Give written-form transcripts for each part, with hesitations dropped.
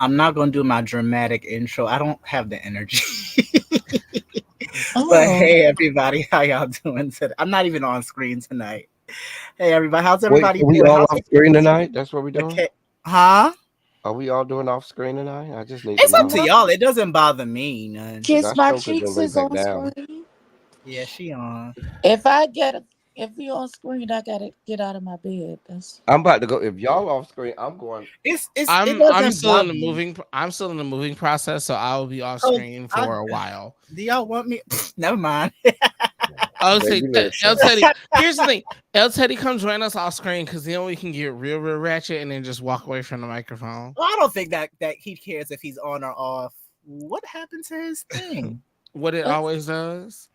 I'm not gonna do my dramatic intro. I don't have the energy. But Oh, hey, everybody, how y'all doing today? I'm not even on screen tonight. Hey, everybody, how's Wait, everybody are we doing? all How's off screen tonight? That's what we're doing? okay? Huh? Are we all doing off screen tonight? I just need to It's up to know. y'all. It doesn't bother me none. Because Kiss I My sure could go Cheeks lay is back on down. screen. Yeah, she on. If I get a, if we on screen, I gotta get out of my bed. That's I'm about to go. If y'all off screen, I'm going. It I'm doesn't still bother in the me. moving. I'm still in the moving process, so I will be off Oh, screen I, for a while. do y'all want me? Never mind. I'll say, Baby, El listen. Teddy. Here's the thing: El Teddy, come join us off screen because then we can get real, real ratchet and then just walk away from the microphone. Well, I don't think that he cares if he's on or off. What happened to his thing? What it that's always does.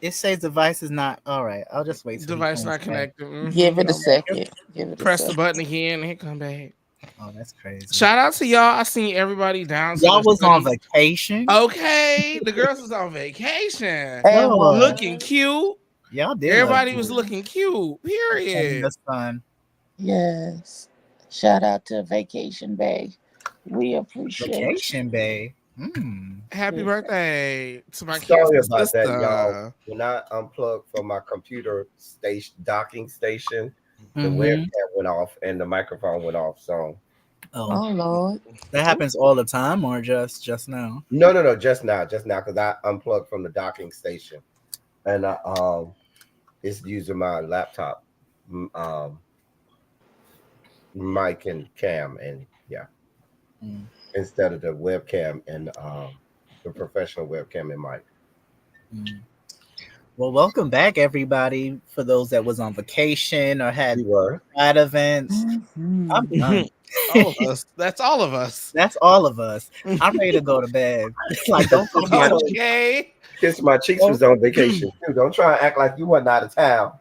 It says device is not all right. I'll just wait till he Device comes not back. connected. give it a No, second. Give it a press the second. button again and he come back. Oh, that's crazy. Shout out to y'all. I seen everybody down to Y'all the was on study. vacation. Okay, the girls was on vacation, And Lord, looking was cute. y'all did look Everybody was good. looking cute. In Period. the sun. yes. Shout out to Vacation Bay. We appreciate Vacation Bay. Hmm. Happy you. birthday to my Sorry cancer about that, y'all. sister. When I unplugged from my computer station docking station, the Mm-hmm. webcam went off and the microphone went off. So Oh, Oh Lord. that happens all the time, or just now? no, just now, because I unplugged from the docking station, and it's using my laptop, mic and cam, and yeah, Mm. instead of the webcam and the professional webcam and mic. Mm. Well, welcome back, everybody. For those that was on vacation or We had were. side events, I'm Mhm. done. All of us. That's all of us. That's all of us. I'm ready to go to bed. Like, don't call Kiss me my so. cheeks. Okay. Kiss my cheeks Don't, was on vacation too. Don't try and act like you wasn't out of town.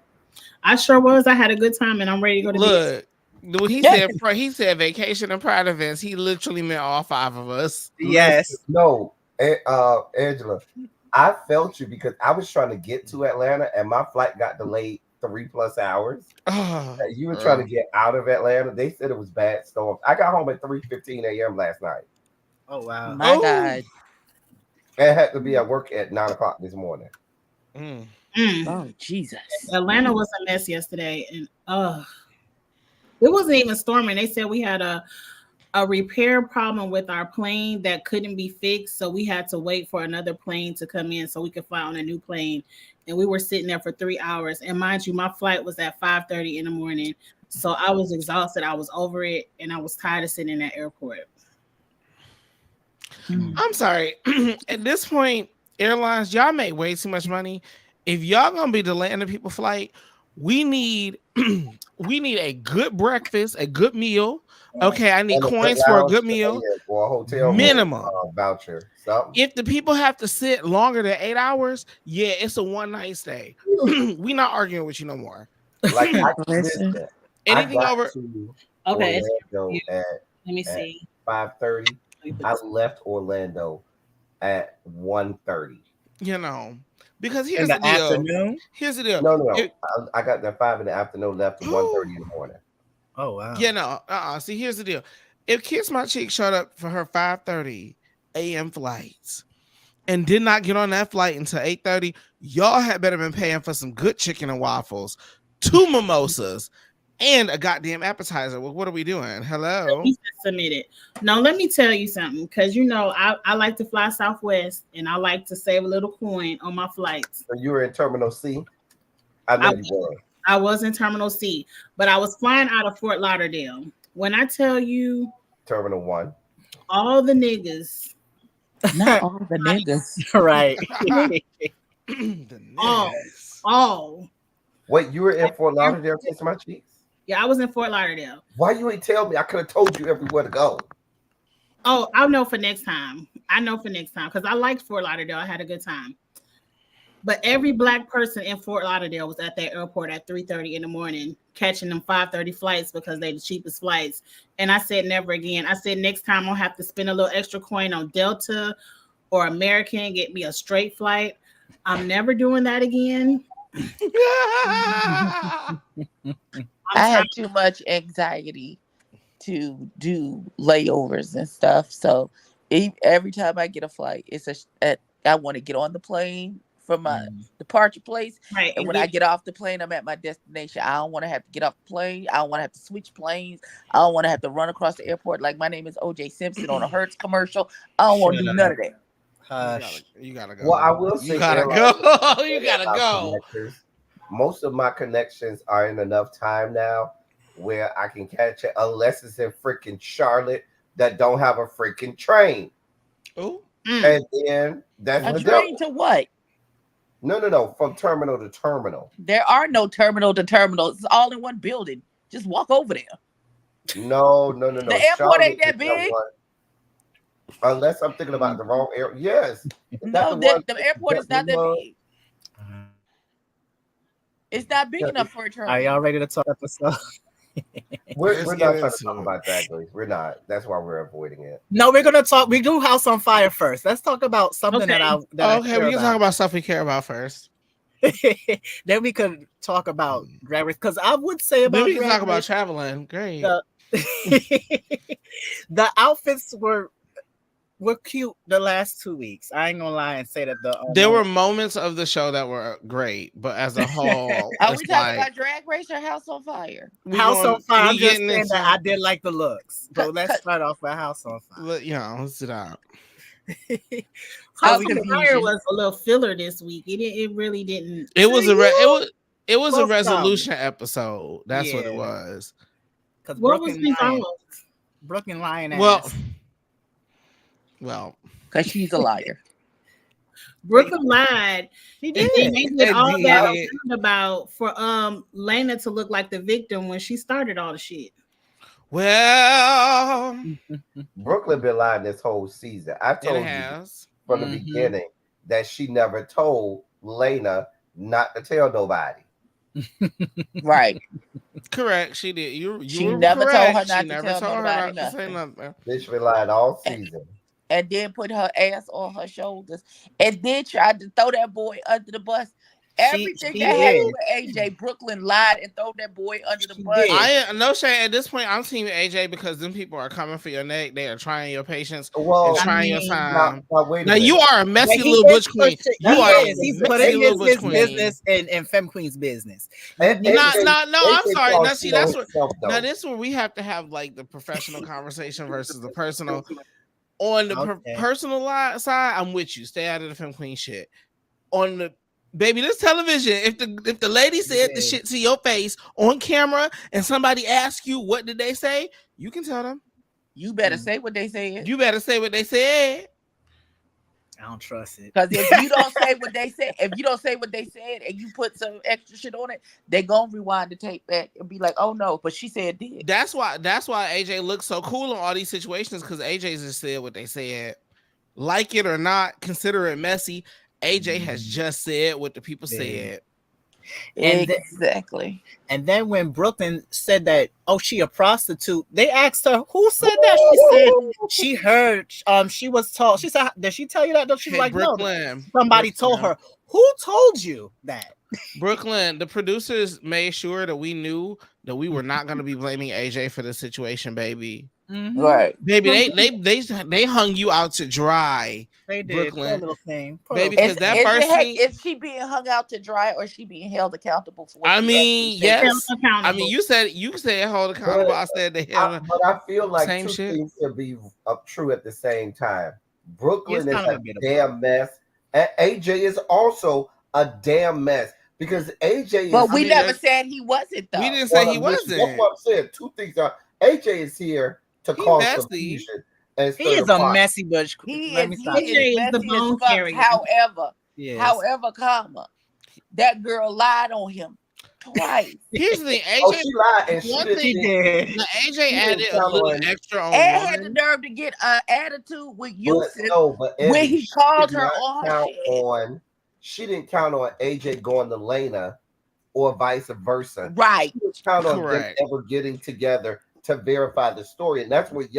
I sure was. I had a good time and I'm ready to go to bed. Look, when Yeah. he said vacation and pride events, he literally meant all five of us. Listen, yes. no, Angela, I felt you because I was trying to get to Atlanta and my flight got delayed 3+ hours. Oh, You were trying to get out of Atlanta. They said it was bad storms. I got home at 3:15 a.m. last night Oh wow. My oh. God. and had to be at work at 9 o'clock this morning. Mm. Mm. Oh Jesus. Atlanta was a mess yesterday, and it wasn't even storming. They said we had a repair problem with our plane that couldn't be fixed, so we had to wait for another plane to come in so we could fly on a new plane. And we were sitting there for 3 hours. And mind you, my flight was at 5:30 in the morning, so I was exhausted. I was over it, and I was tired of sitting in that airport. Mm. I'm sorry. At this point, airlines, y'all make way too much money. If y'all gonna be delaying the people flight, we need we need a good breakfast, a good meal. Okay, I need And a good coins for a lounge good stay meal. or a hotel room Minimum. voucher. Something. If the people have to sit longer than 8 hours, yeah, it's a one night stay. We not arguing with you no more. Like I Listen. listen, I Anything got over to Okay, it's Orlando you. at Let me at see. 5:30. Let me put I this. left Orlando at 1:30. you know, because In here's the the deal. afternoon. Here's the deal. No. If, I got there 5 in the afternoon, left at 1:30 in the morning. Oh wow. you know, see, here's the deal. If Kiss My Cheek showed up for her 5:30 a.m. flights and did not get on that flight until 8:30, y'all had better been paying for some good chicken and waffles, two mimosas, and a goddamn appetizer. Well, what are we doing? Hello? He said submitted. No, let me tell you something, because you know I like to fly Southwest and I like to save a little coin on my flights. So you were in Terminal C? I know I you were. I was in Terminal C, but I was flying out of Fort Lauderdale. When I tell you Terminal 1. all the niggas, Not all the niggas. Right. The all, niggas. all. Wait, you were in Fort Lauderdale, Kiss My Cheeks? Yeah, I was in Fort Lauderdale. Why you ain't tell me? I could have told you everywhere to go. Oh, I'll know for next time. I know for next time because I liked Fort Lauderdale. I had a good time. But every black person in Fort Lauderdale was at that airport at 3:30 in the morning, catching them 5:30 flights because they're the cheapest flights. And I said, never again. I said, next time I'll have to spend a little extra coin on Delta or American, get me a straight flight. I'm never doing that again. I'm I tired. had too much anxiety. to do layovers and stuff. So every time I get a flight, I want to get on the plane from my departure place, Right. and when I get off the plane, I'm at my destination. I don't want to have to get off the plane. I don't want to have to switch planes. I don't want to have to run across the airport like my name is O.J. Simpson on a Hertz commercial. I don't want to do none of that. Hush. You gotta go. Well, I will say you gotta airlines go. You gotta go. connectors. Most of my connections are in enough time now where I can catch it, unless it's in freaking Charlotte that don't have a freaking train. Oh, And then that's A the train devil. to what? No, from terminal to terminal. There are no terminal to terminal. It's all in one building. Just walk over there. No. The airport Charlotte ain't that is big. one. Unless I'm thinking about the wrong area. Yes. No, the airport is not that big. It's not big enough for a terminal. Are y'all ready to talk episode? We're Let's not get trying to into talk it. about that, Grace. We're not. That's why we're avoiding it. No, we're gonna talk. We do House on Fire first. Let's talk about something Okay. Okay, we can talk about stuff we care about first. Then we could talk about Drag Race, because I would say about Then we can Drag talk about Race, traveling. Great. the outfits were cute the last 2 weeks. I ain't gonna lie and say that There were moments of the show that were great, but as a whole, Are it's we talking like about Drag Race or House on Fire? House on Fire. I'm just getting saying into- that I did like the looks. So let's start off with House on Fire. let's sit down. House we on confuse Fire you. was a little filler this week. It really didn't. It was it was a Well, resolution episode. That's what it Yeah. was. Because What was resolved? Brooklyn Lion Well, ass. well, Because she's a liar. Brooklyn lied. She And did. then they did It all did. that about for Lena to look like the victim when she started all the shit. well, Brooklyn been lying this whole season. I it told you has. from the Mhm. beginning that she never told Lena not to tell nobody. Right. Correct. She did. You She were never told correct. her not She to never tell told her nobody not to say nothing. nothing. Bitch been lying all season. And then put her ass on her shoulders. And then tried to throw that boy under the bus. Everything she that happened did. with AJ, Brooklyn lied and throw that boy under the She bus. did. I no shade at this point. I'm team AJ because them people are coming for your neck. They are trying your patience Well, and trying your mean, time. wait a Now minute. you are a messy But he little is butch queen. pushing- You he are is. a He's messy putting little his butch queen. business in Femme Queen's business. And No, AJ I'm sorry. calls Now, see, shit that's on what. himself, though. Now, this is where we have to have like the professional conversation versus the personal. On the Okay. personal side, I'm with you. Stay out of the Femme Queen shit. On the baby, this television. If the lady said the Yeah. shit to your face on camera and somebody asks you what did they say, you can tell them. You better say what they said. You better say what they said. I don't trust it. Because if you don't say what they said, and you put some extra shit on it, they gonna rewind the tape back and be like, "Oh no," but she said did. That's why AJ looks so cool in all these situations because AJ just said what they said. Like it or not, consider it messy. AJ has just said what the people Yeah. said. And Exactly. And then when Brooklyn said that, oh, she a prostitute, they asked her, who said that? She said she heard, she was told. She said, did she tell you that? She was Hey, like, no. Brooklyn. Somebody told her. Who told you that? Brooklyn, the producers made sure that we knew that we were not going to be blaming AJ for the situation, baby. Mhm. Right. Baby, they hung you out to dry. They did. Brooklyn. Poor little thing. Poor Baby, little because that first scene. Is she being hung out to dry or is she being held accountable for what I she mean, actually said? yes. Accountable. I mean, you said hold accountable. I said the hell. But I feel like Same two shit. things can be true at the same time. Brooklyn It's is kind of a a bit of damn mess, and AJ is also a damn mess because AJ is. But we mean, never there's- said he wasn't though. We didn't say he That's wasn't. what I'm saying. Two things are AJ is here to He cause messy. confusion. And He is a messy butch. He Let me is stop AJ you. is the messy as bone fuck. carrier. Yes. However, comma, that girl lied on him twice. Here's the thing, Oh, AJ. she lied and she One didn't. She did. Now, AJ didn't added a count little on- extra on And had the woman. nerve to get an attitude with Yusuf But when Evie, he she called did her not on her count shit. on. She didn't count on AJ going to Lena or vice versa. Right. She didn't count on them Correct. ever getting together to verify the story, and that's what the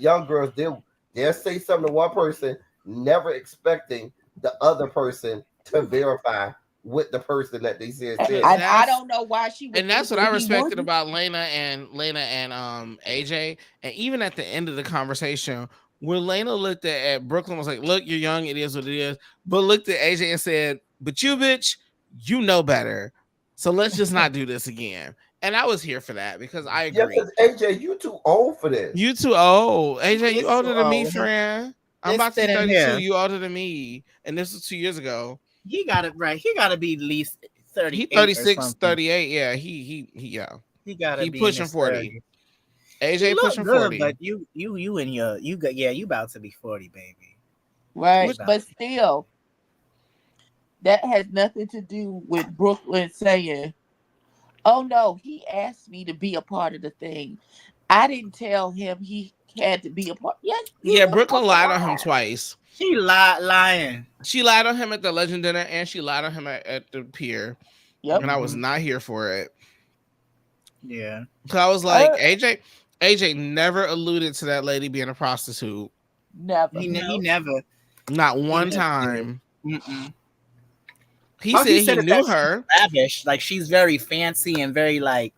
young girls do. They'll say something to one person, never expecting the other person to verify with the person that they said. I don't know why she would. And that's what I respected about Lena and AJ. And even at the end of the conversation, when Lena looked at Brooklyn, was like, "Look, you're young. It is what it is." But looked at AJ and said, "But you, bitch, you know better. So let's just not do this again." And I was here for that because I agree. Yeah, because AJ, you too old for this. You too old. AJ, you It's older than me, old. friend. I'm It's about to be sitting 32. here. You older than me. And this was 2 years ago. He got it right. He got to be at least 38. He 36, 38. Yeah, he yeah. He got to He be pushing in his 40. 30s. AJ You look pushing good, 40. but you and your you about to be 40, baby. Right, but still, that has nothing to do with Brooklyn saying, "Oh no, he asked me to be a part of the thing. I didn't tell him he had to be a part." Yes, Yeah, Brooklyn lied on him twice. She lying. She lied on him at the Legend Dinner and she lied on him at the pier. Yep. And I was not here for it. Yeah. So I was like, AJ never alluded to that lady being a prostitute. Never. He never. Not one time. Mm-mm. He said he knew her. Lavish, like she's very fancy and very like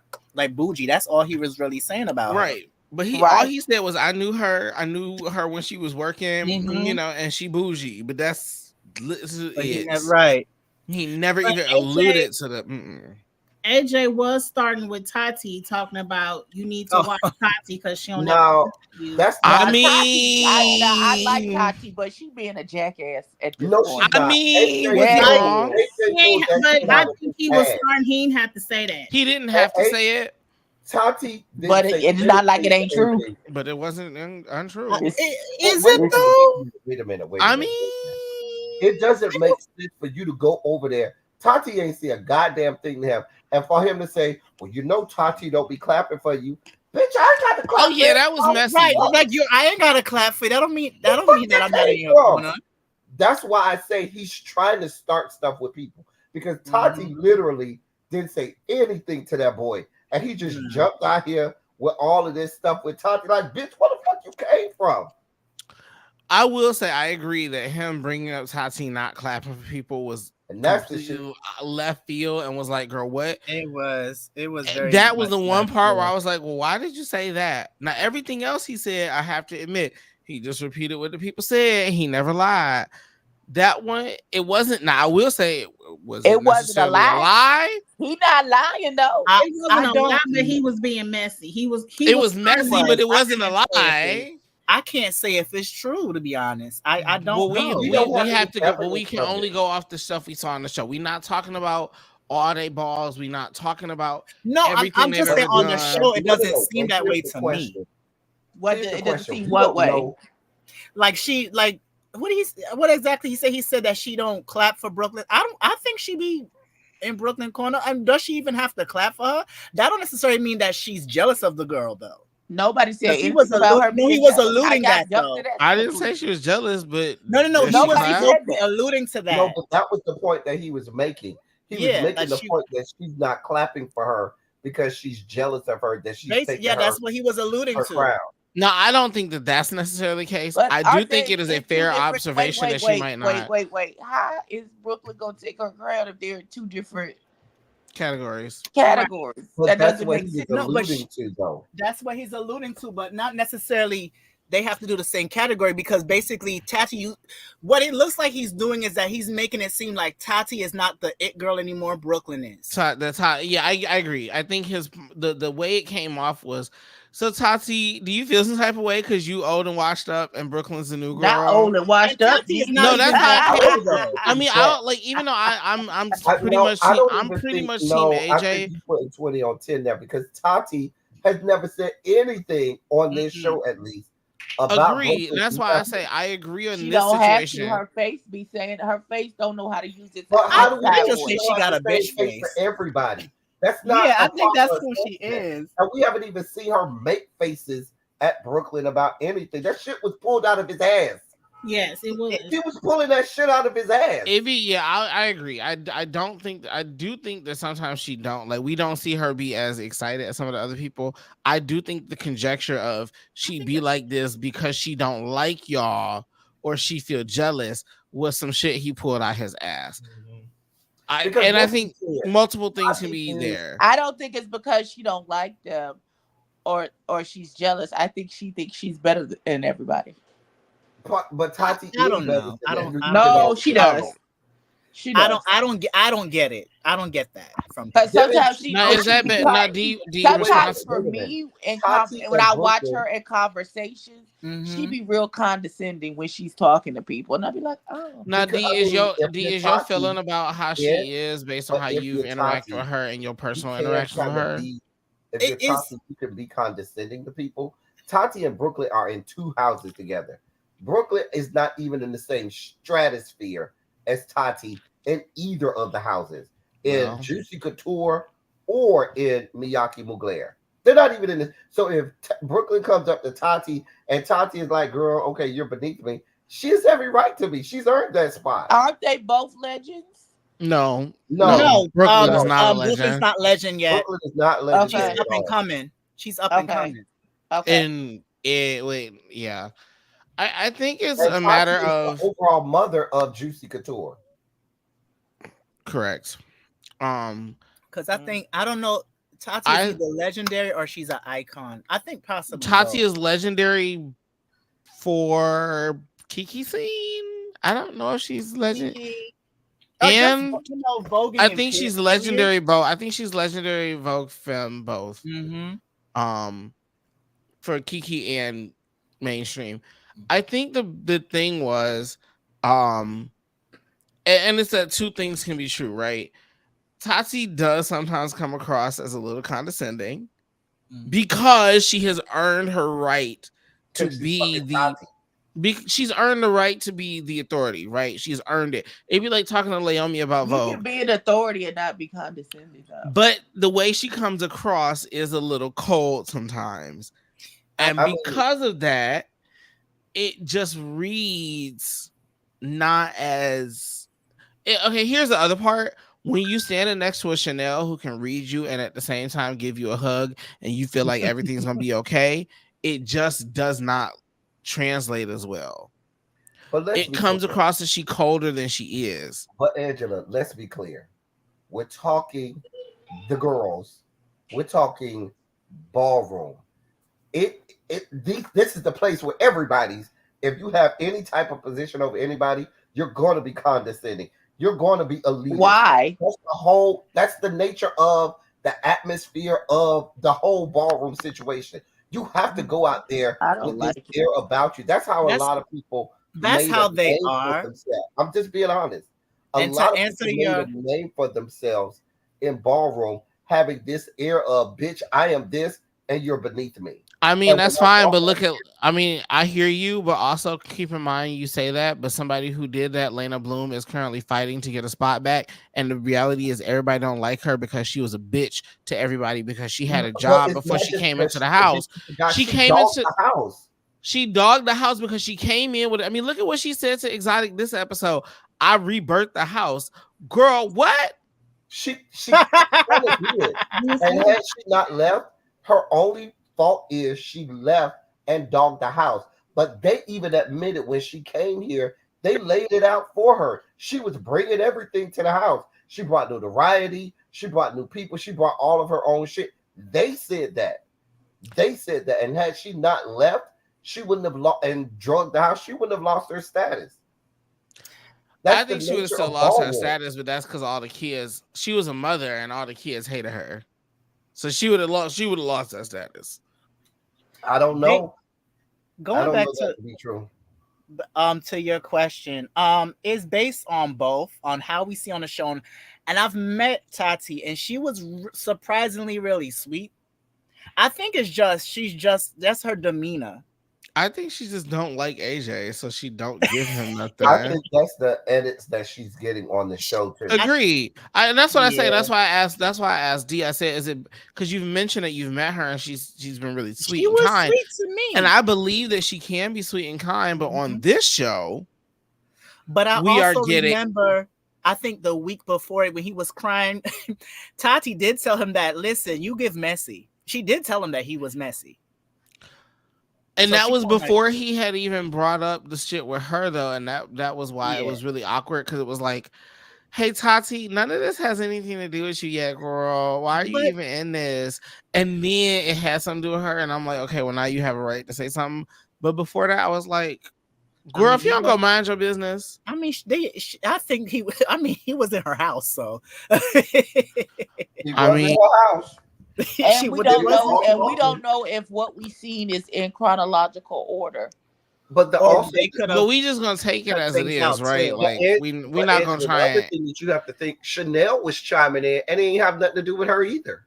bougie. That's all he was really saying about her. Right. But all he said was, I knew her. I knew her when she was working, you know, and she bougie. But that's it. Right. He never even alluded to the. AJ was starting with Tati, talking about you need to watch Tati because she don't know. That's not, I mean, I like Tati, but she being a jackass at this point. I mean, but I think he was starting. He didn't have to say that. He didn't have to say it. Tati, but it's not like it ain't true. But it wasn't untrue. Is it though? Wait a minute. I mean, it doesn't make sense for you to go over there. Tati ain't see a goddamn thing to him, and for him to say, "Well, you know, Tati don't be clapping for you." Bitch, I ain't got to clap. Oh yeah, that was messy. Right, like I ain't got to clap for you. That don't mean that I'm not in your corner. That's why I say he's trying to start stuff with people because Tati literally didn't say anything to that boy, and he just jumped out here with all of this stuff with Tati. Like, bitch, where the fuck you came from? I will say I agree that him bringing up Tati not clapping for people was the shit left field and was like, girl, what? It was very. That was the one part where I was like, well, why did you say that? Now everything else he said, I have to admit, he just repeated what the people said. He never lied. That one, it wasn't. Now I will say it wasn't a lie. He not lying though. It wasn't a lie, but he was being messy. It was messy, but it wasn't a lie. I can't say if it's true, to be honest. I don't know. We have to go, but we can only go off the stuff we saw on the show. We're not talking about all day balls. We're not talking about I'm just saying on the show, it doesn't seem that way to me. It doesn't seem what way? What exactly he said? He said that she don't clap for Brooklyn. I think she be in Brooklyn corner. And does she even have to clap for her? That don't necessarily mean that she's jealous of the girl, though. Nobody said he was alluding that though. I didn't say she was jealous, but no. He was alluding to that. No, but that was the point that he was making. He was making the point that she's not clapping for her because she's jealous of her. That she's taking that's what he was alluding to. Crown. No, I don't think that that's necessarily the case. But I do think it is a fair observation that she might not. Wait. How is Brooklyn going to take her crown if they're two different categories? That doesn't make sense. That's what he's alluding to, but not necessarily they have to do the same category because basically Tati, what it looks like he's doing is that he's making it seem like Tati is not the it girl anymore. Brooklyn is. That's how. Yeah, I agree. I think the way it came off was. So Tati, do you feel some type of way because you old and washed up and Brooklyn's the new girl? Not old and washed up. No, that's not. I mean, I don't like. Even though I'm pretty much team AJ. I think you putting 20 on 10 there because Tati has never said anything on this show, at least. Agree. That's why I say I agree on she this don't situation. Have to, her face be saying her face don't know how to use it. But how do we just say she got a bitch face for everybody? That's not. Yeah, I think that's who she is. And we haven't even seen her make faces at Brooklyn about anything. That shit was pulled out of his ass. Yes, it was. He was pulling that shit out of his ass. I agree. I do think that sometimes she don't like. We don't see her be as excited as some of the other people. I do think the conjecture of she be like this because she don't like y'all or she feel jealous was some shit he pulled out his ass. I think multiple things can be there. I don't think it's because she don't like them or she's jealous. I think she thinks she's better than everybody. But Tati, I don't know. No, she does. She does. I don't get it. I don't get that from. Because sometimes she. Now, is that bad? Not sometimes for me, when I watch her in conversations, she be real condescending when she's talking to people, and I be like, oh. Now, D, is your feeling about how she is based on how you've interacted with her and your personal interaction with her? If you're Tati, you can be condescending to people. Tati and Brooklyn are in two houses together. Brooklyn is not even in the same stratosphere as Tati in either of the houses, in Juicy Couture or in Miyake Mugler. They're not even in this. So if Brooklyn comes up to Tati and Tati is like, girl, okay, you're beneath me, she has every right to be. She's earned that spot. Aren't they both legends? No. Brooklyn is not a legend. Brooklyn's not legend yet. Brooklyn is not legend. Okay. She's up and coming. She's up and coming. Okay. I think it's a matter of the overall mother of Juicy Couture. Correct. Because I don't know. Tati is either legendary or she's an icon. I think possibly Tati is legendary for Kiki scene. I don't know if she's legendary. And I think she's legendary both. I think she's legendary Vogue Femme both. For Kiki and mainstream. I think the thing was, and it's that two things can be true, right? Tati does sometimes come across as a little condescending because she has earned her right to be she's earned the right to be the authority, right? She's earned it. It'd be like talking to Laomi about Vogue. You can be an authority and not be condescending, though. But the way she comes across is a little cold sometimes. And because of that, it just reads not as okay. Here's the other part: when you standing next to a Chanel who can read you and at the same time give you a hug, and you feel like everything's gonna be okay, it just does not translate as well. But it comes across as she colder than she is. But Angela, let's be clear: we're talking the girls. We're talking ballroom. This is the place where everybody's. If you have any type of position over anybody, you're going to be condescending. You're going to be a leader. Why? That's the nature of the atmosphere of the whole ballroom situation. You have to go out there with this air about you. That's how a lot of people. That's how they are. I'm just being honest. A lot of people made a name for themselves in ballroom, having this air of bitch, I am this, and you're beneath me. I mean, that's fine, but look at, I mean, I hear you, but also keep in mind you say that, but somebody who did that, Lena Bloom, is currently fighting to get a spot back, and the reality is everybody don't like her because she was a bitch to everybody because she had a job before she came into the house. She came into the house. She dogged the house because she came in with, I mean, look at what she said to Exotic this episode. I rebirthed the house. Girl, what? She did. And had she not left, her only fault is she left and dogged the house. But they even admitted when she came here, they laid it out for her. She was bringing everything to the house. She brought notoriety. She brought new people. She brought all of her own shit. They said that. And had she not left, she wouldn't have lost and drugged the house. She wouldn't have lost her status. I think she would have still lost her status, but that's because all the kids. She was a mother, and all the kids hated her, so she would have lost. She would have lost that status. I don't know. Going back to be true. To your question, is based on both on how we see on the show, and I've met Tati, and she was surprisingly really sweet. I think that's her demeanor. I think she just don't like AJ, so she don't give him nothing. I think that's the edits that she's getting on the show too. Agreed. And that's what I say. That's why I asked. That's why I asked D. I said, "Is it because you've mentioned that you've met her and she's been really sweet and kind?" Sweet to me, and I believe that she can be sweet and kind. But on this show, remember. I think the week before when he was crying, Tati did tell him that. Listen, you give messy. She did tell him that he was messy. And so that was before he had even brought up the shit with her, though, and that was why it was really awkward because it was like hey Tati, none of this has anything to do with you yet, girl. Why are you even in this? And then it had something to do with her, and I'm like, okay, well now you have a right to say something. But before that, I was like, girl, if you don't go mind your business. I mean, I think he was in her house, so He was in her house. And we don't know if what we seen is in chronological order. But but we just gonna take it as it is, right? Like we're not gonna try. Another thing that you have to think, Chanel was chiming in, and it ain't have nothing to do with her either.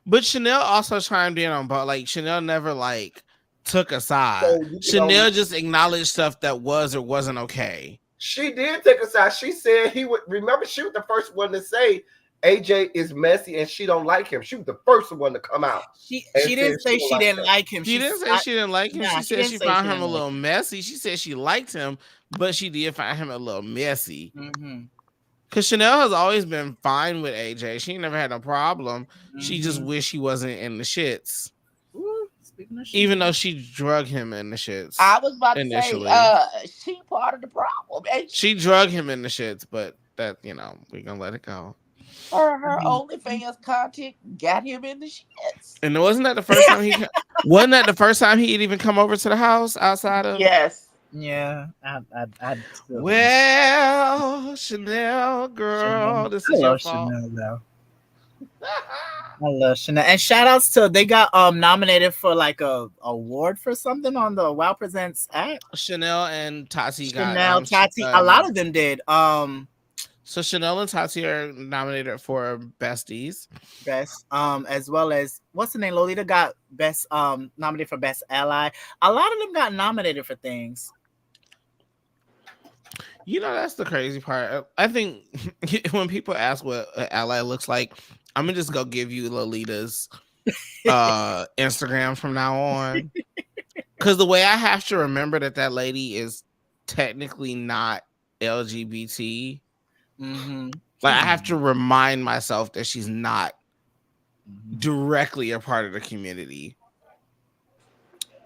But Chanel also chimed in on, but like Chanel never like took a side. So, Chanel just acknowledged stuff that was or wasn't okay. She did take a side. She said he would remember. She was the first one to say AJ is messy and she don't like him. She was the first one to come out. She didn't say she didn't like him. She didn't say she didn't like him. She said she found him a little messy. She said she liked him, but she did find him a little messy. Because Chanel has always been fine with AJ. She never had a problem. She just wished he wasn't in the shits. Ooh, even though she drug him in the shits. I was about to say, she part of the problem. She drug him in the shits, but that, we're going to let it go. Her OnlyFans content got him in the shits. And wasn't that the first time wasn't that the first time he'd even come over to the house outside of? Yes. Yeah. Well, Chanel, girl, this is your fault. Chanel, though. I love Chanel. And shout outs to, they got nominated for like a award for something on the Wow Presents app. Chanel and Tati Tati, a lot of them did. So Chanel and Tati are nominated for Besties. Best, as well as what's the name? Lolita got best nominated for Best Ally. A lot of them got nominated for things. That's the crazy part. I think when people ask what an ally looks like, I'm gonna just go give you Lolita's Instagram from now on. Because the way I have to remember that lady is technically not LGBT. Like I have to remind myself that she's not directly a part of the community.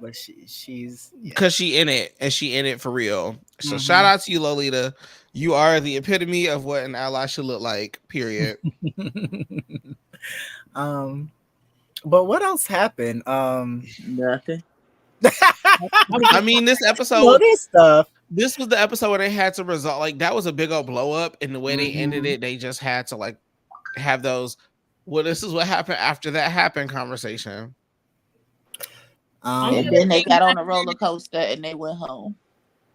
But she's because she in it and she in it for real. So shout out to you, Lolita. You are the epitome of what an ally should look like. Period. But what else happened? Nothing. I mean, this episode. This stuff. This was the episode where they had to resolve. Like that was a big old blow up, and the way they ended it, they just had to like have those. Well, this is what happened after that happened conversation. And then they got on a roller coaster and they went home.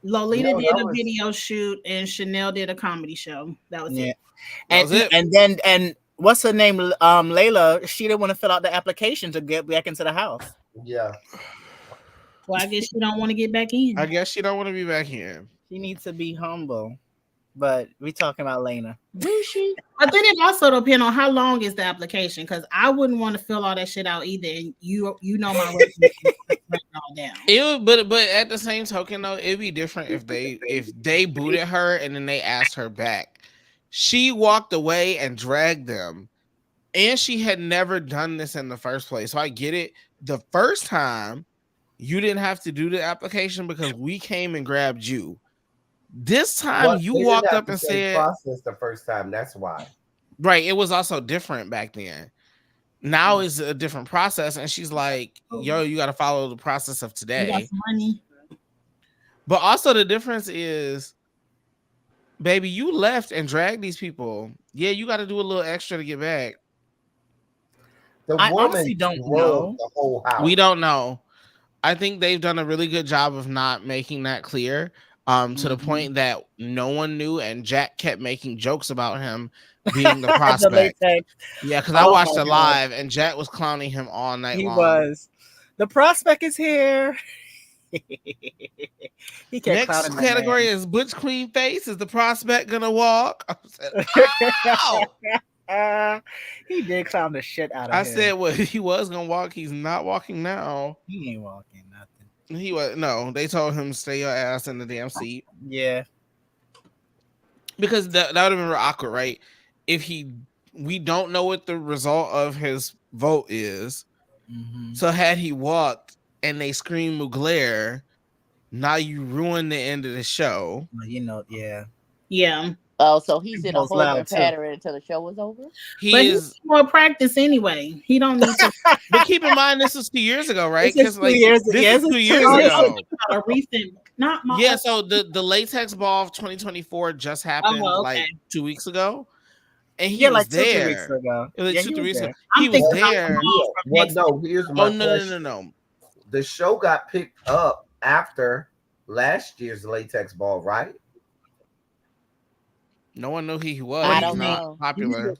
Lolita did a video shoot and Chanel did a comedy show. That was it. And then what's her name? Layla. She didn't want to fill out the application to get back into the house. Yeah. Well, I guess she don't want to get back in. I guess she don't want to be back in. She needs to be humble. But we talking about Lena. Do she? But then it also depends on how long is the application, because I wouldn't want to fill all that shit out either. And you know my all down. But at the same token though, it'd be different if they booted her and then they asked her back. She walked away and dragged them, and she had never done this in the first place. So I get it. The first time you didn't have to do the application because we came and grabbed you. This time you walked up and said process the first time. That's why. Right. It was also different back then. Now it's a different process. And she's like, yo, you got to follow the process of today. You got some money. But also the difference is, baby, you left and dragged these people. Yeah, you got to do a little extra to get back. I honestly don't know. The whole house. We don't know. I think they've done a really good job of not making that clear. To the point that no one knew, and Jack kept making jokes about him being the prospect. Yeah, because I watched it live, and Jack was clowning him all night long. He was. The prospect is here. He kept Next category is Butch Queen Face. Is the prospect gonna walk? I said, he did clown the shit out of him. I said, well, he was gonna walk. He's not walking now. He ain't walking nothing. He was no. They told him stay your ass in the damn seat. Yeah, because that would have been real awkward, right? If we don't know what the result of his vote is. So had he walked and they screamed Mugler, now you ruined the end of the show. Yeah. Yeah. Oh, so he's in a Rupaul's holding loud, too. pattern until the show is over. But He he's is. more practice anyway. He don't need to. But keep in mind, this was 2 years ago, right? This is 2 years. This Yeah, is this 2 is years 2 years. ago. A recent, not my. Yeah, so the latex ball of 2024 just happened okay. like 2 weeks ago, and he Yeah, was like 2-3 there. weeks ago. It was Yeah, 2-3 he was weeks ago. there. He I'm was thinking about the there. ball from Well, next no, here's my Oh no, question. no. The show got picked up after last year's latex ball, right? No one knew who he was. I He's don't not know. popular,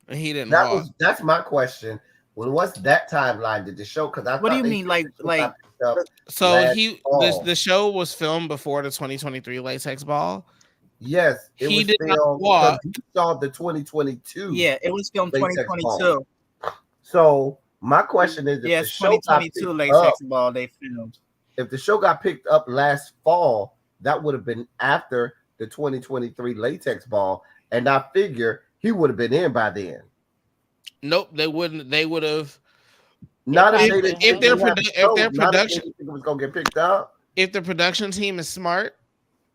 and he didn't walk. That's my question. Well, what's that timeline? Did the show? Because I What do thought you they mean, said like, the show got picked up So last the fall. show was filmed before the 2023 latex ball. Yes, it He was did not filmed walk. because you saw the 2022. Yeah, it was filmed latex 2022. ball. So my question is, if the Yes, show got 2022 picked up, latex ball they filmed. if the show got picked up last fall, that would have been after the 2023 latex ball, and I figure he would have been in by then. Nope, they wouldn't. They would have. Not If- if they didn't. if their think produ- they if had their shows, not production- if they think it was gonna get picked up. If the production team is smart,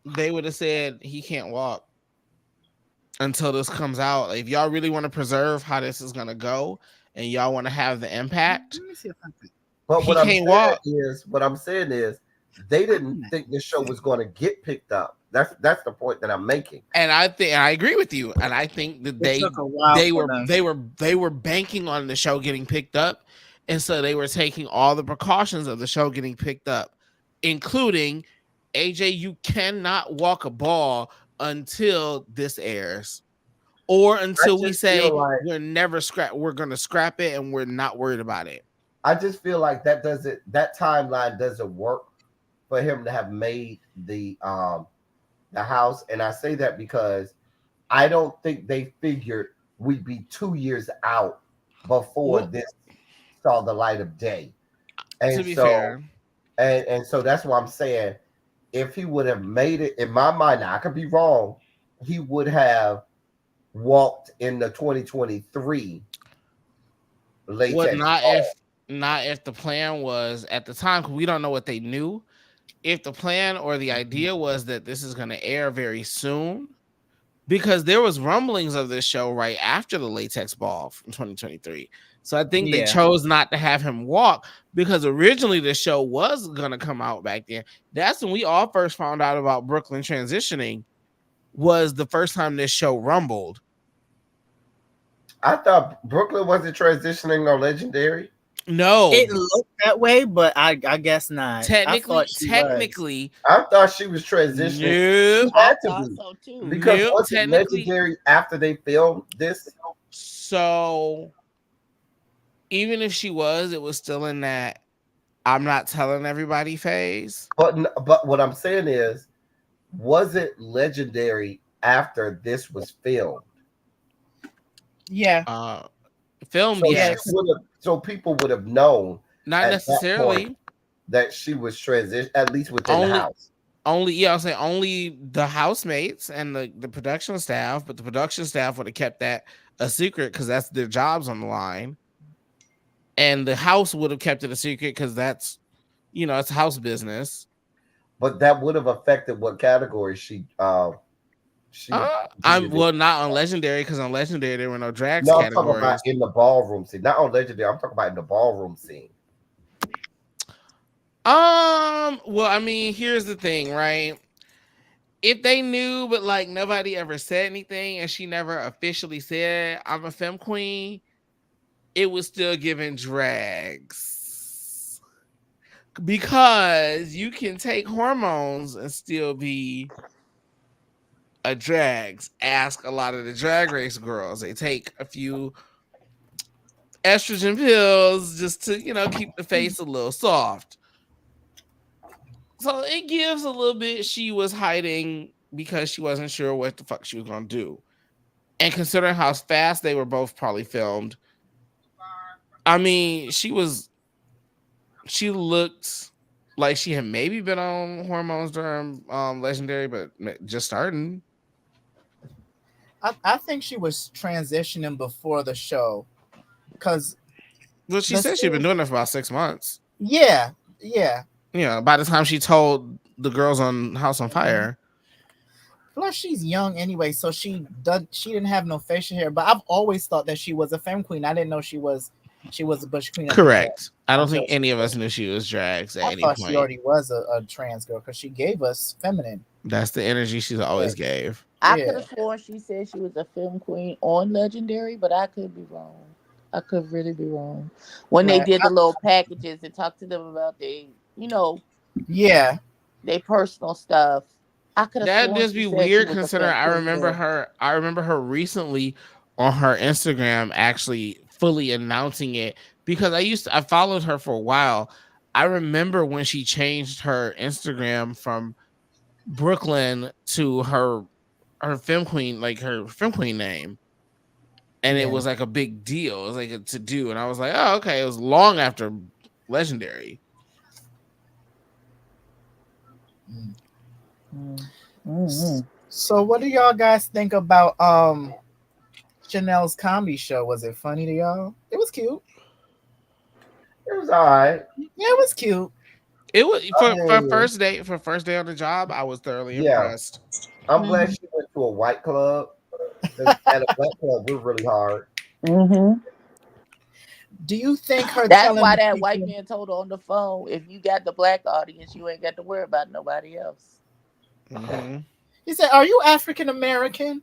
they would have said he can't walk until this comes out. If y'all really want to preserve how this is gonna go, and y'all want to have the impact, Let me see if I can. But He what I'm can't saying walk. is, what I'm saying is, they didn't think this show was going to get picked up. That's the point that I'm making. and I agree with you, and I think that It took a while they for were them. they were banking on the show getting picked up, and so they were taking all the precautions of the show getting picked up, including AJ. You cannot walk a ball until this airs, or until we just say feel like- we're gonna scrap it, and we're not worried about it. I just feel like that timeline doesn't work for him to have made the house, and I say that because I don't think they figured we'd be 2 years out before Well, this saw the light of day. And to be so, fair, and so that's why I'm saying, if he would have made it, in my mind, now I could be wrong, he would have walked in the 2023 latex. what ball. not if the plan was at the time, because we don't know what they knew. If the plan or the idea was that this is going to air very soon, because there was rumblings of this show right after the latex ball from 2023. So I think they Yeah. chose not to have him walk, because originally the show was going to come out back then. That's when we all first found out about Brooklyn transitioning, was the first time this show rumbled. I thought Brooklyn wasn't transitioning on Legendary. No, It looked that way, but I guess not. technically, I thought she was transitioning. no. She had I to thought be. so too. Because Nope, wasn't technically- Legendary after they filmed this? So even if she was, it was still in that I'm not telling everybody phase. But what I'm saying is, was it Legendary after this was filmed? Yeah. Film, So, yes. so people would have known Not at that necessarily. point that she was transition, at least within Only- the house. I'll say only the housemates and the production staff, but the production staff would have kept that a secret because that's their jobs on the line. And the house would have kept it a secret because that's, it's house business. But that would have affected what category she I'm well, not on Legendary, because on Legendary there were no drags no, I'm talking categories. about in the ballroom scene, not on Legendary. I'm talking about in the ballroom scene. Well, I mean, here's the thing, right? If they knew, but like nobody ever said anything, and she never officially said I'm a femme queen, it was still giving drags. Because you can take hormones and still be a drags. Ask a lot of the drag race girls. They take a few estrogen pills just to, keep the face a little soft. So it gives a little bit she was hiding because she wasn't sure what the fuck she was going to do. And considering how fast they were both probably filmed, I mean, she looked like she had maybe been on hormones during Legendary, but just starting. I think she was transitioning before the show. Because Well, she said she'd been doing it for about 6 months. yeah. By the time she told the girls on House on Fire. Plus, she's young anyway, so she didn't have no facial hair. But I've always thought that she was a femme queen. I didn't know she was a bush queen Correct. I don't until think any of us knew she was drags at I any thought she point. already was a trans girl because she gave us feminine. That's the energy she's always gave. I Yeah. could have sworn she said she was a film queen on Legendary, but I could be wrong. I could really be wrong. When they Right. did the little packages and talked to them about Yeah. their personal stuff, I could have That'd sworn just she be said she weird was a considering film queen then. I remember her recently on her Instagram actually fully announcing it because I followed her for a while. I remember when she changed her Instagram from Brooklyn to her film queen, like her film queen name. And it Yeah. was like a big deal. It was like a to do. And I was like, oh, okay. It was long after Legendary. Mm-hmm. So, what do y'all guys think about Chanel's comedy show? Was it funny to y'all? It was cute. It was all right. Yeah, it was cute. It was for mean, first day on the job. I was thoroughly yeah. impressed. I'm glad she went to a white club. 'Cause at a black club, we're really hard. Mm-hmm. Do you think her That's telling why the that people, white man told her on the phone, if you got the black audience, you ain't got to worry about nobody else. Mm-hmm. he said, "Are you African American?"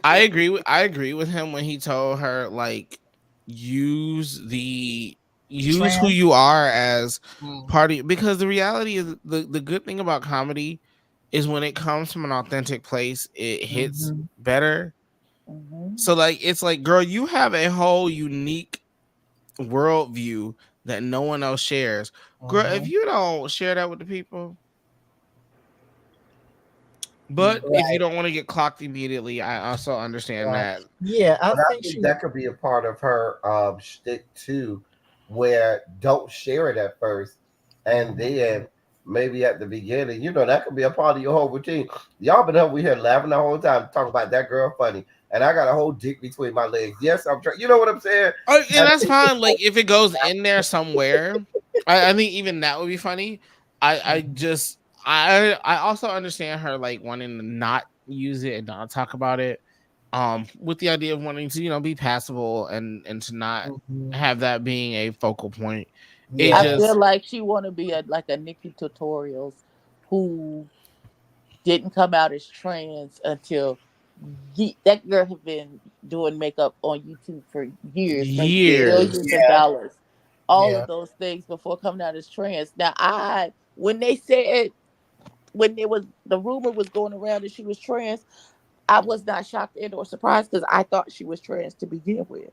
I agree with him when he told her like use who Trans? you are as Mm. party, because the reality is the good thing about comedy is when it comes from an authentic place, it hits Mm-hmm. better. Mm-hmm. So like it's like, girl, you have a whole unique worldview that no one else shares. Girl, if you don't share that with the people, but Right. if you don't want to get clocked immediately, I also understand Right. that. Yeah, I But I think think she. that could be a part of her shtick too, where don't share it at first, and then maybe at the beginning, that could be a part of your whole routine. Y'all been over here laughing the whole time, talking about that girl funny, and I got a whole dick between my legs. Yes, I'm trying. You know what I'm saying? Oh, and And that's fine. Like if it goes in there somewhere, I think even that would be funny. I just I also understand her like wanting to not use it and not talk about it. With the idea of wanting to, be passable and to not Mhm. have that being a focal point. It Yeah. I feel just like she want to be like a Nikki Tutorials who didn't come out as trans until that girl had been doing makeup on YouTube for years, making years. millions of Yeah. dollars, all Yeah. of those things before coming out as trans. Now, when they said, when there was the rumor was going around that she was trans, I was not shocked and or surprised because I thought she was trans to begin with.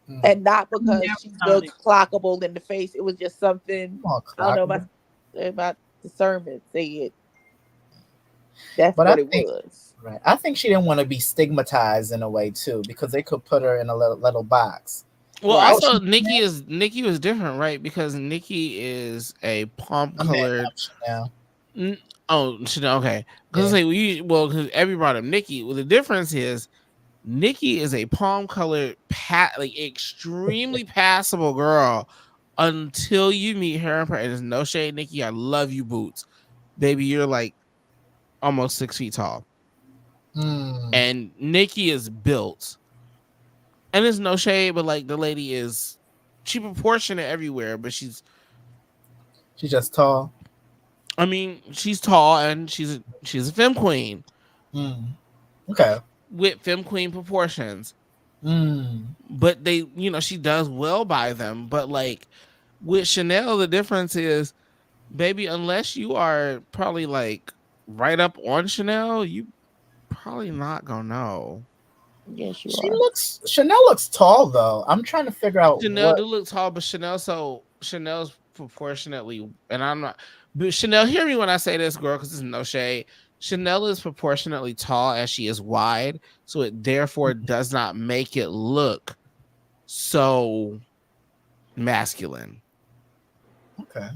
Mm. And not because Never she thought looks it. clockable in the face. It was just something, Come on, I don't know, clockable. about discernment said that's But what it was. right. I think she didn't want to be stigmatized in a way too, because they could put her in a little box. Well, Right. also Nikki was different, right? Because Nikki is a palm A man colored. now. Oh, okay. Because Yeah. because every brought up Nikki. Well, the difference is Nikki is a palm colored, like extremely passable girl until you meet her in person. There's no shade, Nikki. I love you, boots, baby. You're like almost 6 feet tall, Mm. and Nikki is built. And there's no shade, but like the lady is, she proportionate everywhere, but she's Just tall. I mean, she's tall and she's a femme queen Mm. Okay. with femme queen proportions. Mm. But she does well by them. But like with Chanel, the difference is, baby, unless you are probably like right up on Chanel, you probably not gonna know. Yes, you are. Chanel looks tall though. I'm trying to figure out Chanel what. do look tall, but Chanel's proportionately, and I'm not. But Chanel, hear me when I say this, girl, because there's no shade. Chanel is proportionately tall as she is wide, so it therefore does not make it look so masculine Okay.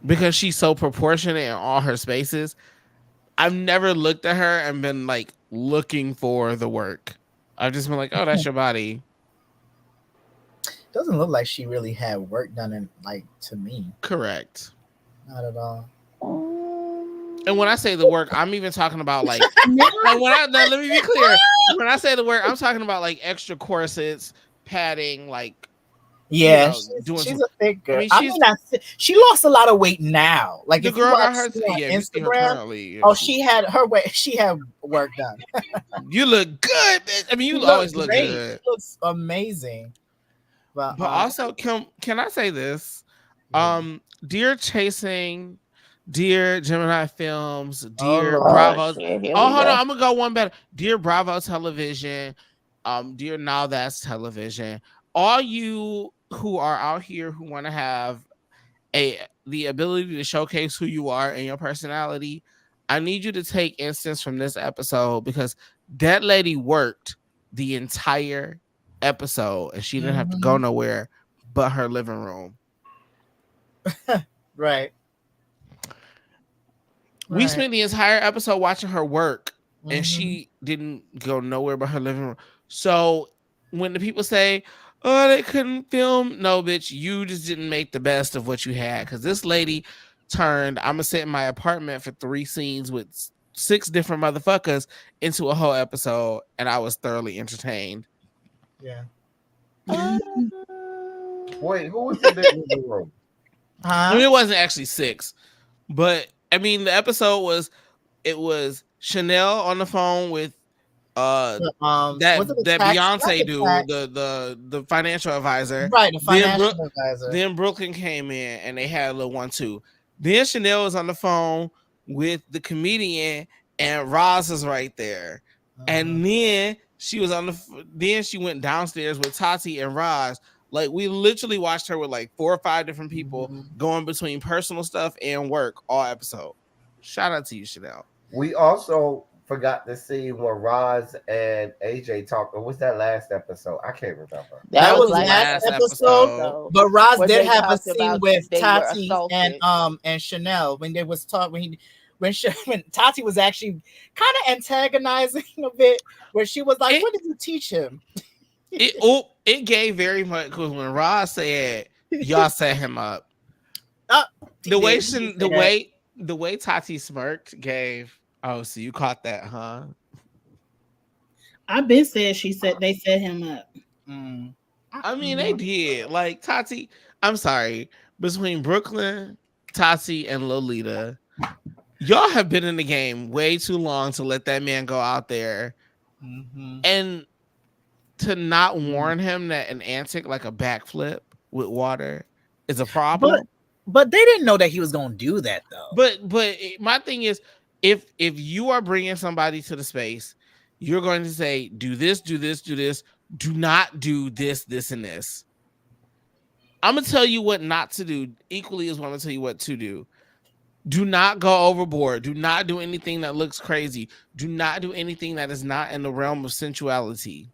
because she's so proportionate in all her spaces. I've never looked at her and been like looking for the work. I've just been like, oh, that's your body. Doesn't look like she really had work done in, like, to me. Correct. Not at all. And when I say the work, I'm even talking about like let me be clear. When I say the work, I'm talking about like extra corsets, padding, like Yeah, she's a thick girl. She lost a lot of weight now. Like the if girl you got her on if you see her Instagram, currently. she had her weight. She had work done. You look good, bitch. I mean, you always look good. She looks amazing. But also, can I say this? Dear Chasing, dear Gemini Films, dear Bravo. Hold on, I'm gonna go one better. Dear Bravo Television, dear Now That's Television. All you who are out here who want to have the ability to showcase who you are and your personality, I need you to take instance from this episode because that lady worked the entire episode and she didn't have to go nowhere but her living room. Right. We spent the entire episode watching her work and she didn't go nowhere but her living room. So when the people say, oh, they couldn't film, no, bitch, you just didn't make the best of what you had. Because this lady turned, I'm going to sit in my apartment for 3 scenes with 6 different motherfuckers into a whole episode, and I was thoroughly entertained. Yeah. Wait, who was in the room? I mean, it wasn't actually 6, but I mean, the episode was Chanel on the phone with that Beyonce dude, the financial advisor, right? The financial advisor. Then Brooklyn came in and they had a little 1-2. Then Chanel was on the phone with the comedian and Roz is right there, and then she was then she went downstairs with Tati and Roz. Like we literally watched her with like 4 or 5 different people going between personal stuff and work all episode. Shout out to you, Chanel. We also forgot to see when Roz and AJ talked. Or was that last episode? I can't remember. That was last episode. But Roz did have a scene with Tati and Chanel when they was talking when Tati was actually kind of antagonizing a bit, where she was like, "What did you teach him?" It gave very much because when Roz said y'all set him up, the way Tati smirked gave. Oh, so you caught that, huh? I've been said they set him up. I mean, they did. Like Tati, I'm sorry, between Brooklyn, Tati, and Lolita, y'all have been in the game way too long to let that man go out there and to not warn him that an antic like a backflip with water is a problem. But they didn't know that he was going to do that though. But my thing is, if you are bringing somebody to the space, you're going to say, do this, do this, do this. Do not do this, this, and this. I'm going to tell you what not to do equally as what I'm going to tell you what to do. Do not go overboard. Do not do anything that looks crazy. Do not do anything that is not in the realm of sensuality.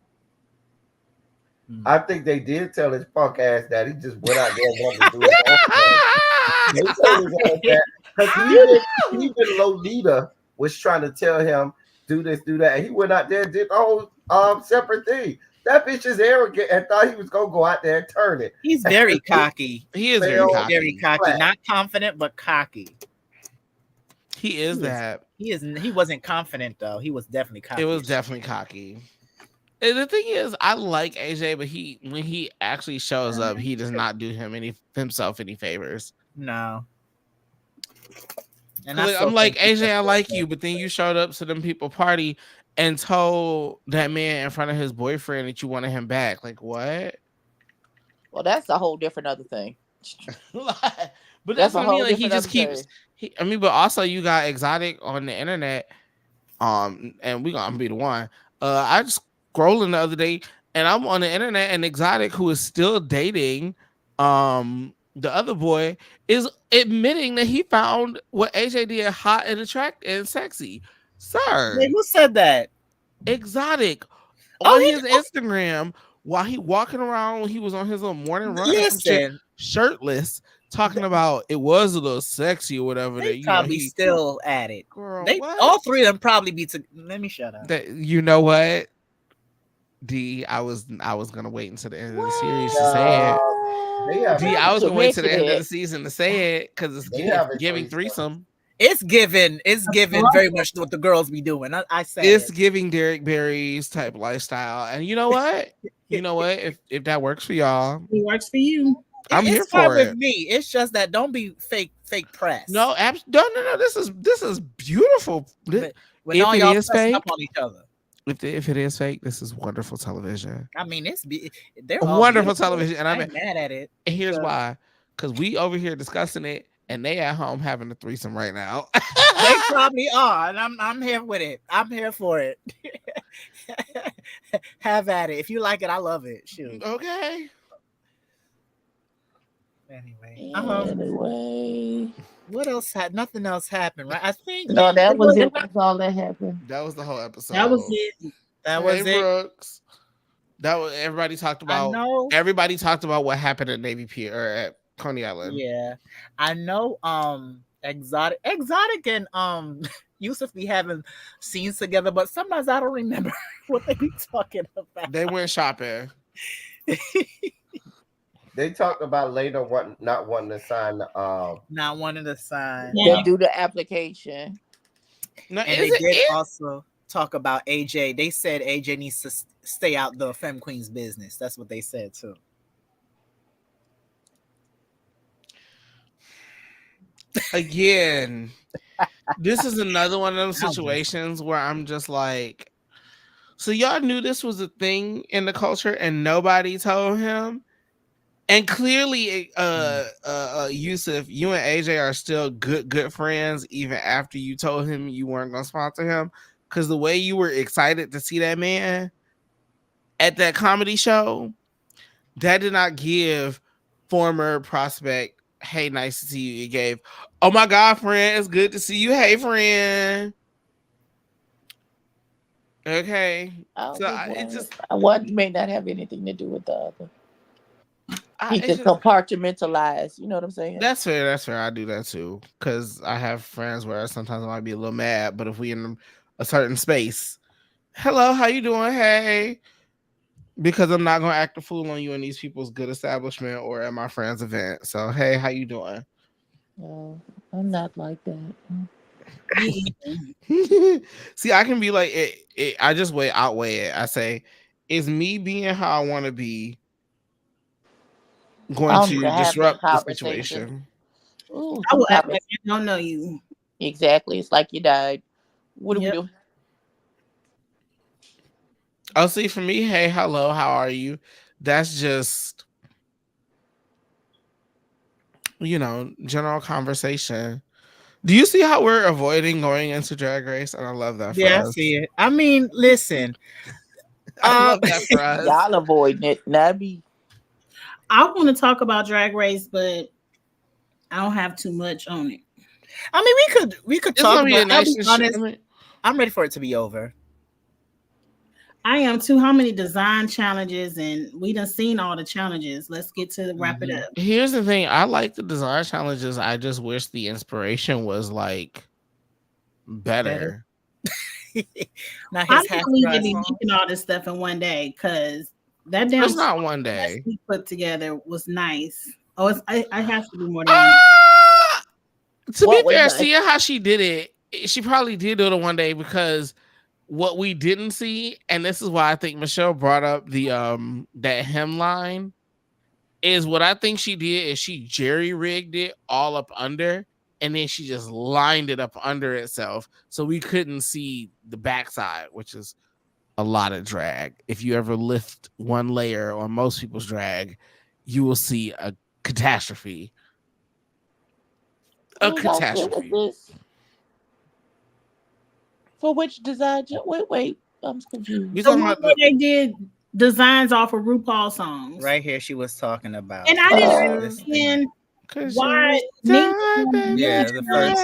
I think they did tell his punk ass that he just went out there and wanted to do his own thing. They told his ass that because even Lolita was trying to tell him do this, do that, and he went out there and did the whole separate thing. That bitch is arrogant and thought he was gonna go out there and turn it. He's very cocky. He is very cocky. Not confident, but cocky. He is that. He wasn't confident though. He was definitely cocky. It was definitely cocky. And the thing is, I like AJ, but when he actually shows up, he does not do himself any favors. No. And I'm like, AJ, I like you, but then you showed up to them people party and told that man in front of his boyfriend that you wanted him back. Like, what? Well, that's a whole different other thing. But that's what I mean. Like, he just keeps. But also you got Exotic on the internet. And we gonna be the one. I just scrolling the other day, and I'm on the internet, and Exotic, who is still dating the other boy, is admitting that he found what AJ did hot and attractive and sexy. Sir, wait, who said that? Exotic on his Instagram while he walking around when he was on his little morning run, shirtless, talking about it was a little sexy or whatever. They probably still at it. Girl, all 3 of them probably be. Let me shut up. You know what? D, I was gonna wait until the end of the series to say it. I was gonna wait till the end of the season to say it because it's giving threesome. It's given very much what the girls be doing. I say it's giving Derek Barry's type lifestyle. And you know what? If that works for y'all, it works for you. I'm here fine for with it. me. It's just that don't be fake press. No, no. This is beautiful. When if all it y'all is pressing fake, up on each other. if it is fake, this is wonderful television. I mean, they're all wonderful beautiful. television, and I'm mad at it. And here's why: because we over here discussing it, and they at home having a threesome right now. They probably are, and I'm here with it. I'm here for it. Have at it. If you like it, I love it. Shoot. Okay. Anyway. What else had? Nothing else happened, right? I think. No, that was it. That's all that happened. That was the whole episode. That was it. That was it. Brooks. That was everybody talked about. Everybody talked about what happened at Navy Pier or at Coney Island. Yeah, I know. Exotic and Yusuf be having scenes together, but sometimes I don't remember what they be talking about. They went shopping. They talked about later not wanting to sign. Not wanting to sign. They do the application. No, and they did also talk about AJ. They said AJ needs to stay out the Femme Queen's business. That's what they said too. Again, this is another one of those situations where I'm just like, so y'all knew this was a thing in the culture and nobody told him. And clearly, Yusuf, you and AJ are still good friends even after you told him you weren't going to sponsor him. Because the way you were excited to see that man at that comedy show, that did not give former prospect, hey, nice to see you. It gave, oh my God, friend, it's good to see you. Hey, friend. Okay. One may not have anything to do with the other. He just compartmentalized. You know what I'm saying? That's fair. I do that too. Because I have friends where sometimes I might be a little mad, but if we in a certain space, hello, how you doing? Hey. Because I'm not going to act a fool on you in these people's good establishment or at my friend's event. So, hey, how you doing? No, I'm not like that. See, I can be like, I just outweigh it. I say, is me being how I want to be going to disrupt the situation? Ooh, I will act like I don't know you. Exactly. It's like you died. What do we do? Oh, see, for me, hey, hello, how are you? That's just, general conversation. Do you see how we're avoiding going into Drag Race? And I love that for us. I see it. I mean, listen. I love that for us. Y'all avoiding it. Nabby. I want to talk about Drag Race, but I don't have too much on it. I mean, we could talk about it. I'll be honest, I'm ready for it to be over. I am too. How many design challenges? And we done seen all the challenges. Let's get to wrap it up. Here's the thing. I like the design challenges. I just wish the inspiration was like better. Now I don't believe they be making all this stuff in one day because that damn it's not one day we put together was nice. Oh, I have to do more than to be fair, seeing how she did it, she probably did do it one day because what we didn't see, and this is why I think Michelle brought up the that hemline, is what I think she did is she jerry-rigged it all up under, and then she just lined it up under itself so we couldn't see the backside, which is a lot of drag. If you ever lift one layer on most people's drag, you will see a catastrophe. A catastrophe. For which design? Wait, I'm confused. They did designs off of RuPaul songs. Right here, she was talking about. And I didn't understand why. The first.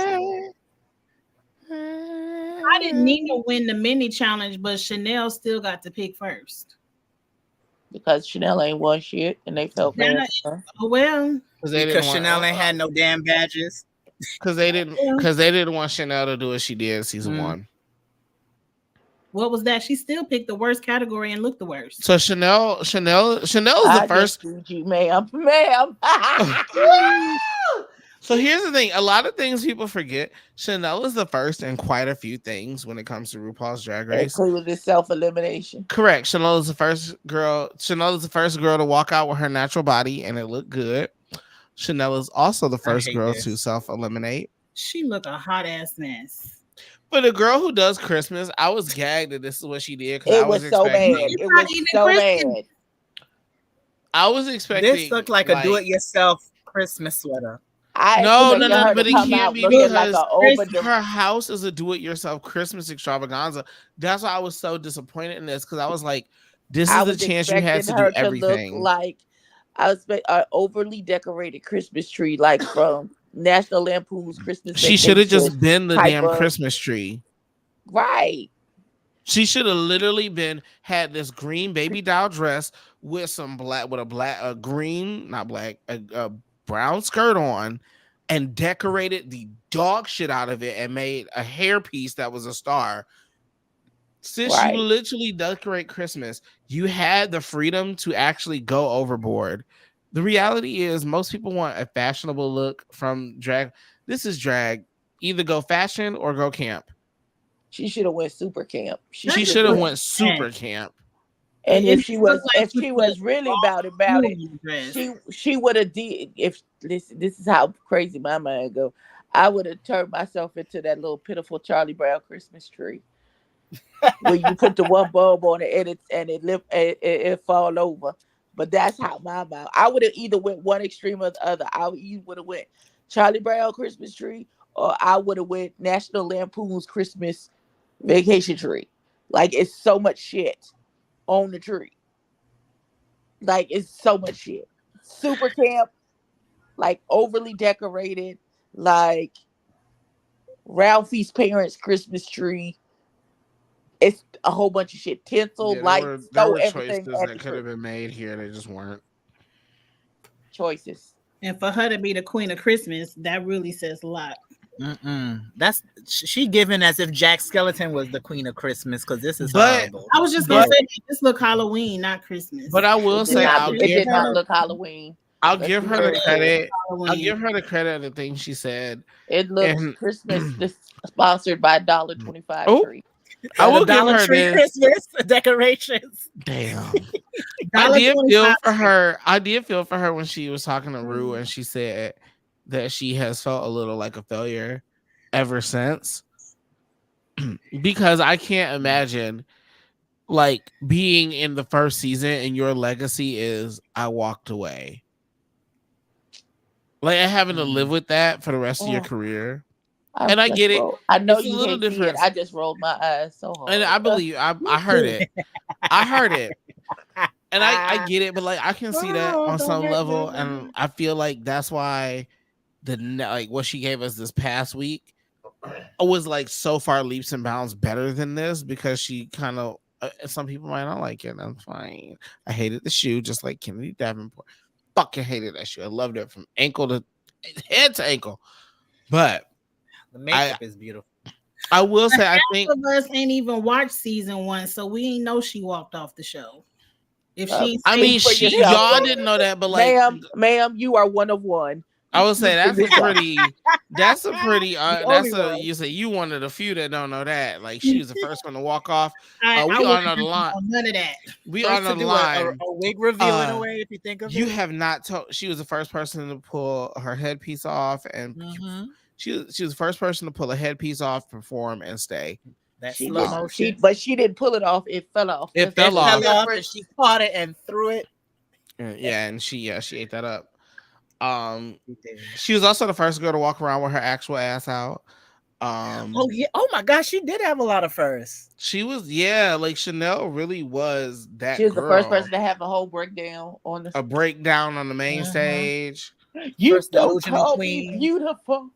I didn't need to win the mini challenge, but Chanel still got to pick first. Because Chanel ain't won shit, and they felt bad. Oh well, because Chanel ain't had no damn badges. Because they didn't want Chanel to do what she did in season 1. What was that? She still picked the worst category and looked the worst. So Chanel is the first. Ma'am. So here's the thing: a lot of things people forget. Chanel is the first in quite a few things when it comes to RuPaul's Drag Race. Including the self-elimination. Correct. Chanel is the first girl. Chanel is the first girl to walk out with her natural body, and it looked good. Chanel is also the first girl to self-eliminate. She look a hot ass mess. But the girl who does Christmas, I was gagged that this is what she did because It I was was so expecting. bad. It was so bad. I was expecting this looked like a do-it-yourself Christmas sweater. No, but it can't be because her house is a do-it-yourself Christmas extravaganza. That's why I was so disappointed in this because I was like, "This is the chance you had to do everything." Look like I was an overly decorated Christmas tree, like from National Lampoon's Christmas. She should have just been the damn Christmas tree, right? She should have literally had this green baby doll dress with a brown skirt on, and decorated the dog shit out of it and made a hairpiece that was a star. Since you literally decorate Christmas, you had the freedom to actually go overboard. The reality is most people want a fashionable look from drag. This is drag. Either go fashion or go camp. She should have went super camp. She should have went super camp. And if she was really about it, she would have did. If this is how crazy my mind go, I would have turned myself into that little pitiful Charlie Brown Christmas tree, where you put the one bulb on it and it fall over. But that's how my mind. I would have either went one extreme or the other. I would have went Charlie Brown Christmas tree, or I would have went National Lampoon's Christmas Vacation tree. Like, it's so much shit on the tree. Like, it's so much shit. Super camp, like overly decorated, like Ralphie's parents' Christmas tree. It's a whole bunch of shit. Tinsel, lights, there were choices that could have been made here. They just weren't. Choices. And for her to be the queen of Christmas, that really says a lot. That's she given as if Jack Skellington was the queen of Christmas, because this is horrible. I was just gonna say this look Halloween, not Christmas. But I will say it did not look Halloween. I'll give her the credit. I'll give her the credit of the things she said. It looks Christmas sponsored by $1.25 tree. I will give her this. Christmas decorations. Damn. I did feel for her. I did feel for her when she was talking to Rue and she said that she has felt a little like a failure ever since. Because I can't imagine like being in the first season and your legacy is I walked away. Like having to live with that for the rest of your career. And I get it. I know you can't see it. I just rolled my eyes so hard. And I believe I heard it. I heard it. And I get it, but like I can see that on some level, and I feel like that's why what she gave us this past week was like so far leaps and bounds better than this, because she kind of some people might not like it. That's fine. I hated the shoe just like Kennedy Davenport. Fucking hated that shoe. I loved it from ankle to head to ankle. But the makeup is beautiful. I will say, I think half of us ain't even watched season 1, so we ain't know she walked off the show. If y'all didn't know that, but like, ma'am, you are one of one. I would say you say you one of the few that don't know that. Like, she was the first one to walk off. We all know the line. None of that. We all know the line. A wig reveal in a way, if you think of it. You have not told. She was the first person to pull her headpiece off, and she was the first person to pull a headpiece off, perform, and stay. That's slow motion. But she didn't pull it off. It fell off. It fell off. And she caught it and threw it. Yeah, and she ate that up. She was also the first girl to walk around with her actual ass out. Oh my gosh, she did have a lot of firsts. She was, like Chanel really was that. She was girl. The first person to have a whole breakdown on the main stage. You don't call me beautiful.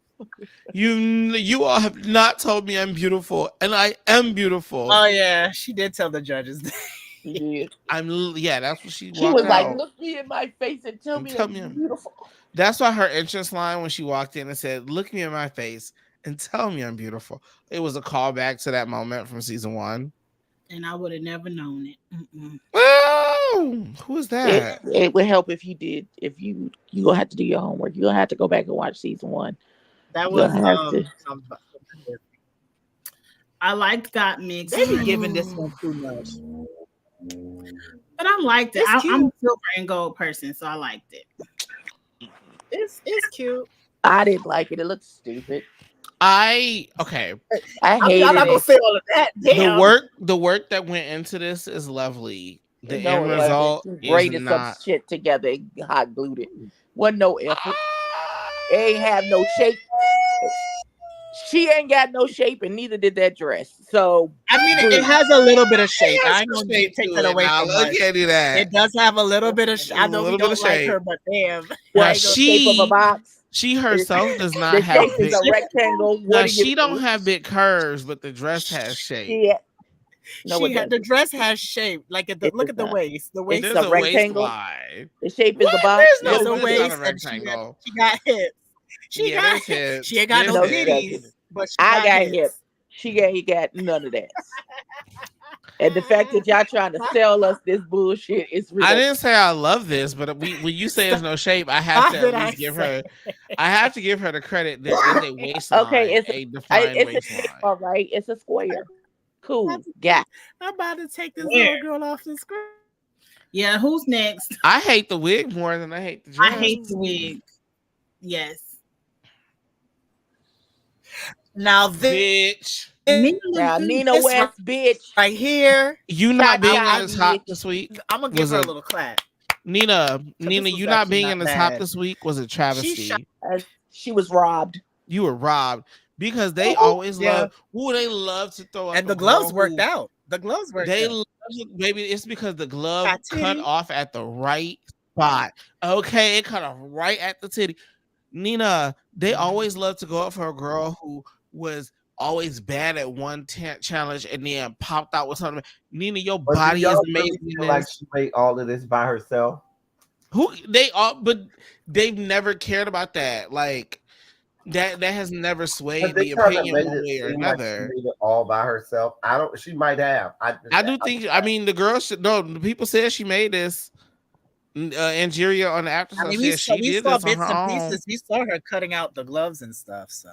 You all have not told me I'm beautiful, and I am beautiful. Oh yeah, she did tell the judges. That's what she was out. Like, look me in my face and tell me I'm beautiful. That's why her entrance line when she walked in and said, "Look me in my face and tell me I'm beautiful." It was a callback to that moment from season 1. And I would have never known it. Oh, who is that? It would help if you did. If you gonna have to do your homework. You gonna have to go back and watch season 1. That You was gonna have to. I liked Got Mixed, They be giving this one too much. but I liked it. It's I'm a cute. silver and gold person, so I liked it. It's cute. I didn't like it. It looked stupid. I hated I'm not gonna it. say all of that. Damn. the work that went into this is lovely. The No, end result she is braided some not. shit together and hot glued it. Wasn't no effort. It ain't have no shape. She ain't got no shape, and neither did that dress. So I mean, it has a little bit of shape. It has I ain't some gonna shape take to that it away now. from Look, her. can't do that. It does have a little bit of. I know we don't like her, but damn. Now the shape of a box. she herself does not The have shape big. is a rectangle. Now, she don't have big curves, but the dress has shape. Yeah. No, The dress has shape. Like look at the waist. The waist. It's There's a a rectangle. waistline. The shape is a What? box. There's There's a it's not waist. a rectangle. She got hips. She Yeah, got there's hips. She ain't got no There's titties, hips. but she I got hips. hips. She ain't got none of that. And the fact that y'all trying to sell us this bullshit is I ridiculous. didn't say I love this, but when you say there's no shape, I have to at least give her. I have to give her the credit. There is a waistline. Okay, it's a defined waistline. All right, it's a square. Cool. Yeah. I'm about to take this little girl off the screen. Yeah, who's next? I hate the wig more than I hate the dress. I hate the wig. Yes. Now, bitch. Now, Nina West, bitch. Right here. You not being in the top this week. I'm going to give her a little clap. Nina, you not being in the top this week was a travesty. She was robbed. You were robbed. Because they always love, they love to throw up. And the gloves worked out. The gloves worked out. Love it, baby. It's because the glove cut off at the right spot. Okay, it cut off right at the titty. Nina, they always love to go up for a girl who was always bad at one challenge and then popped out with something. Nina, your body is amazing. Really like she made all of this by herself. But they've never cared about that. Like that has never swayed the opinion one way or another. Like she made it all by herself. She might have. I do think. I mean, the girl should. No, the people said she made this. Angeria on the after show said she did this on her own. We saw her cutting out the gloves and stuff. So,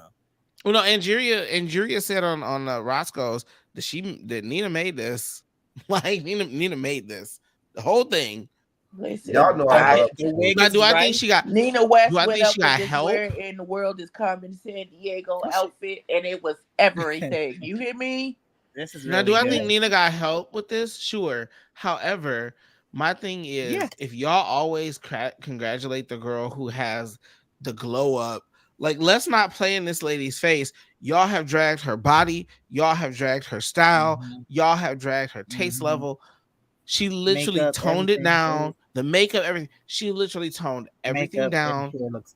well, no, Angeria said on Roscoe's that Nina made this. Like Nina made this, the whole thing. Listen, y'all know do I think she got Nina West? Do I think she got help? Where in the world is Carmen San Diego outfit, and it was everything. You hear me? This is now. Do I think Nina got help with this? Sure. However, my thing is, if y'all always congratulate the girl who has the glow up, like let's not play in this lady's face. Y'all have dragged her body. Y'all have dragged her style. Mm-hmm. Y'all have dragged her taste level. She literally toned it down. The makeup, everything. She literally toned everything down,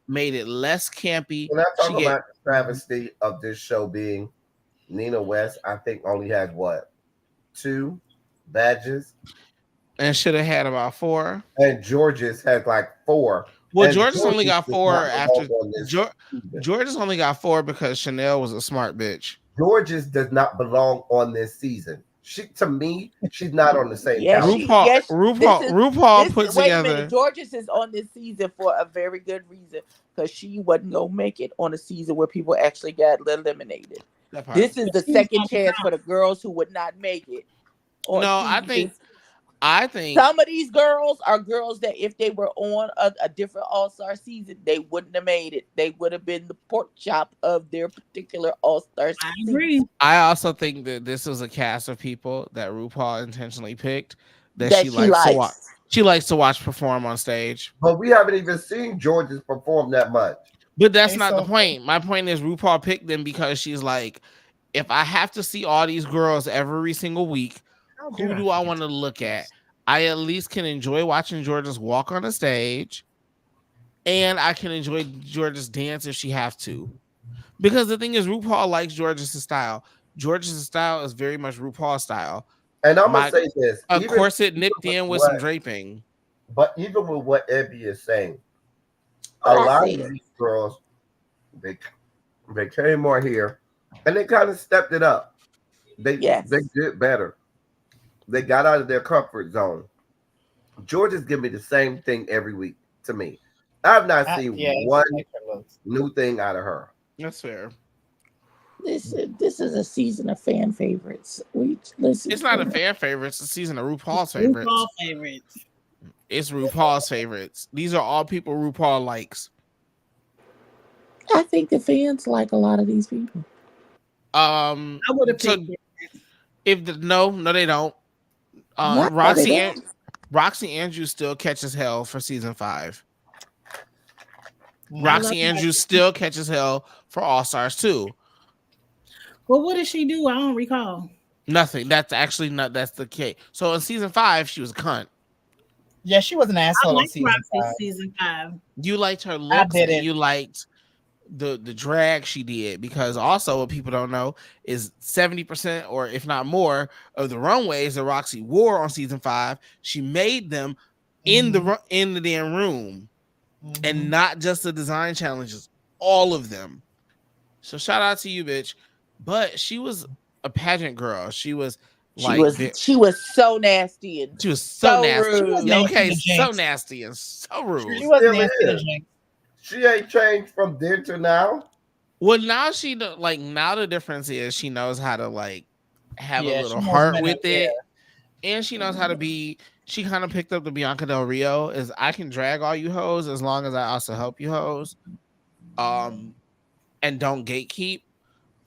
made it less campy. When I talk about the travesty of this show being Nina West, I think only had 2 badges. And should have had about 4. And George's had like 4. Well, George's only got 4 after George's only got 4 because Chanel was a smart bitch. George's does not belong on this season. To me, she's not on the same. RuPaul put together. George's is on this season for a very good reason because she wasn't gonna make it on a season where people actually got eliminated. This is the second chance for the girls who would not make it. No, I think some of these girls are girls that if they were on a different All-Star season, they wouldn't have made it. They would have been the pork chop of their particular All-Star season. I agree. I also think that this was a cast of people that RuPaul intentionally picked that she likes to watch. She likes to watch perform on stage. But we haven't even seen George's perform that much. But that's not the point. My point is RuPaul picked them because she's like, if I have to see all these girls every single week, who do I want to look at? I at least can enjoy watching George's walk on the stage, and I can enjoy George's dance if she have to. Because the thing is, RuPaul likes George's style. George's style is very much RuPaul style. And I'm going to say this. A corset nipped in with some draping. But even with what Ebby is saying, a lot of these girls, they came more here, and they kind of stepped it up. They did better. They got out of their comfort zone. Georgia's giving me the same thing every week to me. I've not seen one new thing out of her. That's fair. This is a season of fan favorites. We listen. It's not a fan favorite. It's a season of RuPaul's favorites. RuPaul favorites. It's RuPaul's favorites. These are all people RuPaul likes. I think the fans like a lot of these people. I would have picked no, they don't. Roxy Andrews still catches hell for season 5. Roxy Andrews still catches hell for All Stars 2. Well, what did she do? I don't recall. Nothing. That's actually not. That's the case. So in season 5, she was a cunt. Yeah, she was an asshole. I liked Roxy season 5. You liked her looks. And you liked the drag she did, because also what people don't know is 70% or if not more of the runways that Roxy wore on season 5, she made them in the damn room, and not just the design challenges, all of them. So shout out to you, bitch. But she was a pageant girl. She was she was so nasty and she was so nasty. Rude. Okay, so nasty and so rude. She was nasty. She ain't changed from then to now. Well, now now the difference is she knows how to have a little heart with it, and she knows how to be. She kind of picked up the Bianca Del Rio is I can drag all you hoes as long as I also help you hoes, and don't gatekeep.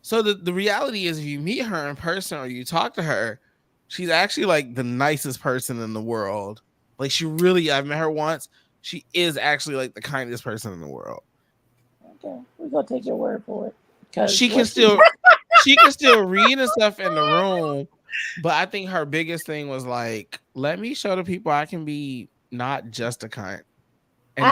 So the reality is, if you meet her in person or you talk to her, she's actually the nicest person in the world. I've met her once. She is actually the kindest person in the world. Okay, we're gonna take your word for it. She can still read and stuff in the room, but I think her biggest thing was let me show the people I can be not just a cunt. And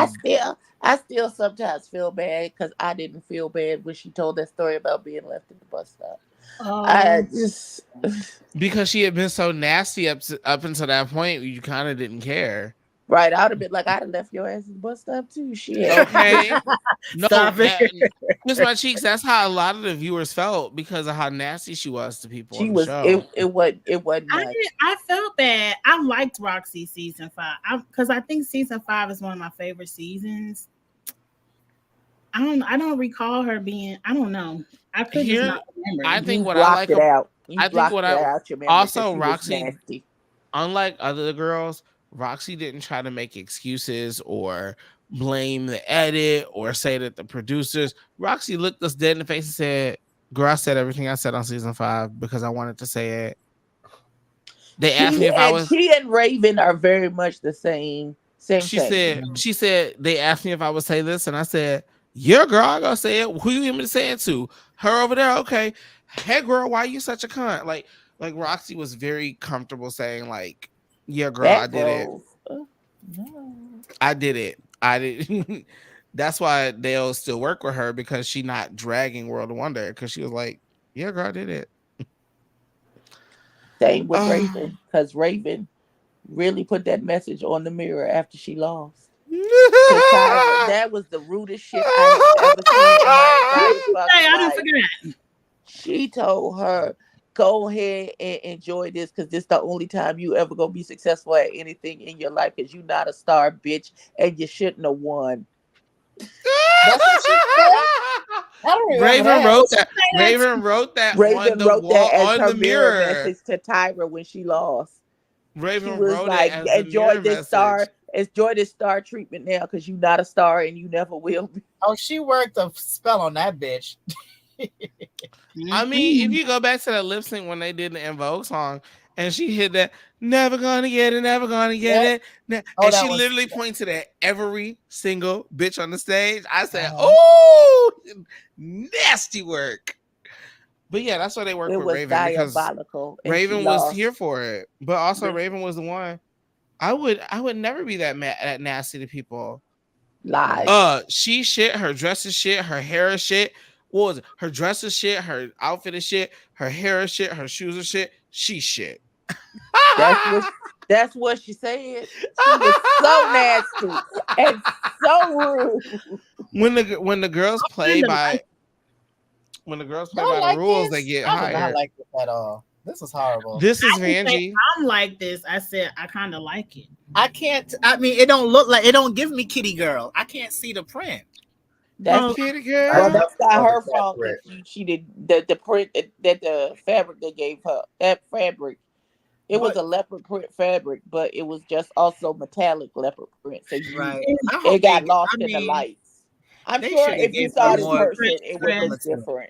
I still sometimes feel bad because I didn't feel bad when she told that story about being left at the bus stop. I just because she had been so nasty up until that point, you kind of didn't care. Right, I would have been I'd have left your ass at the bus stop too. Shit. Okay. No, Kiss My Cheeks. That's how a lot of the viewers felt because of how nasty she was to people. She was. Show. It wasn't. I felt bad. I liked Roxy season 5 because I think season 5 is one of my favorite seasons. I don't recall her being. I don't know. I could just not remember. I think what I like about. I think what I also Roxy. Unlike other girls, Roxy didn't try to make excuses or blame the edit or say that the producers. Roxy looked us dead in the face and said, "Girl, I said everything I said on season 5 because I wanted to say it." They asked me if I was. She and Raven are very much the same. She said they asked me if I would say this, and I said, "Yeah, girl, I gotta say it. Who you want me to say it to? Her over there? Okay. Hey, girl, why you such a cunt?" Like Roxy was very comfortable saying "Yeah, girl, I did it. No. I did it. I did." That's why they'll still work with her because she's not dragging World of Wonder because she was like, "Yeah, girl, I did it." Same with Raven, because Raven really put that message on the mirror after she lost. That was the rudest shit I've ever seen. I didn't forget. She told her, "Go ahead and enjoy this because this is the only time you ever gonna be successful at anything in your life because you're not a star, bitch, and you shouldn't have won." That's what she said. Raven wrote that. Raven wrote that on the wall on the mirror message to Tyra when she lost. Raven was wrote like, it as "Enjoy this message. star. Enjoy this star treatment now because you're not a star and you never will be." Oh, she worked a spell on that bitch. I mean, if you go back to that lip sync when they did the En Vogue song and she hit that "never gonna get it, never gonna get it," and she literally pointed at every single bitch on the stage. I said, "Oh, nasty work." But yeah, that's why they work with Raven because Raven was here for it. But also, Raven was the one. I would never be that nasty to people. Lies. She shit. Her dress is shit. Her hair is shit. What was it? Her dress is shit. Her outfit is shit. Her hair is shit. Her shoes are shit. She's shit. That's what she said. She was so nasty and so rude. When the girls play by the rules, they get higher. I don't like this at all. This is horrible. This is I didn't say Vanjie. I'm like this. I said I kind of like it. I can't. I mean, it don't look like it. Don't give me kitty girl. I can't see the print. That's Kitty I well, girl. that's not love her the fault print. that she did the print that the fabric they gave her. That fabric, it was What? a leopard print fabric, but it was just also metallic leopard print. So Right. I it hope they. got lost I in the mean, lights. I'm they sure should have if you gave her saw it in more person, it would look material. different.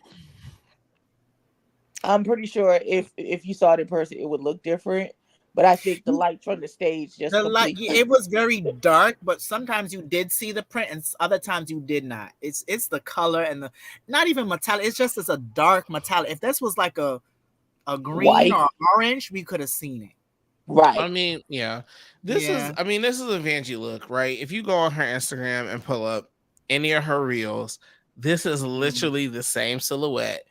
I'm pretty sure if you saw it in person, it would look different. But I think the light from the stage just The light, completely. it was very dark, but sometimes you did see the print, and other times you did not. It's the color and the not even metallic. It's just a dark metallic. If this was like a green White. or orange, we could have seen it. Right. I mean, yeah. This is a Vanjie look, right? If you go on her Instagram and pull up any of her reels, this is literally the same silhouette.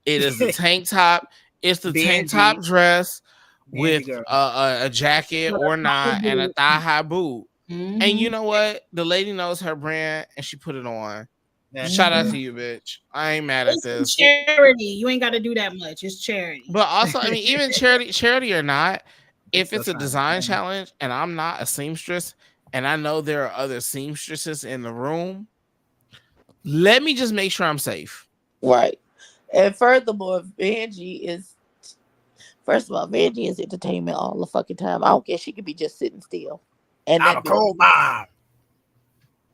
It is the tank top. It's the tank top dress with a jacket or not and a thigh high boot. Mm-hmm. And you know what? The lady knows her brand and she put it on. Shout out to you, bitch. I ain't mad at this. Charity. You ain't got to do that much. It's charity. But also, I mean, even charity or not, if it's a design challenge and I'm not a seamstress and I know there are other seamstresses in the room, let me just make sure I'm safe. Right. And furthermore, Vanjie is, first of all, Vanjie is entertainment all the fucking time. I don't care. She could be just sitting still. And I'm a cool mom.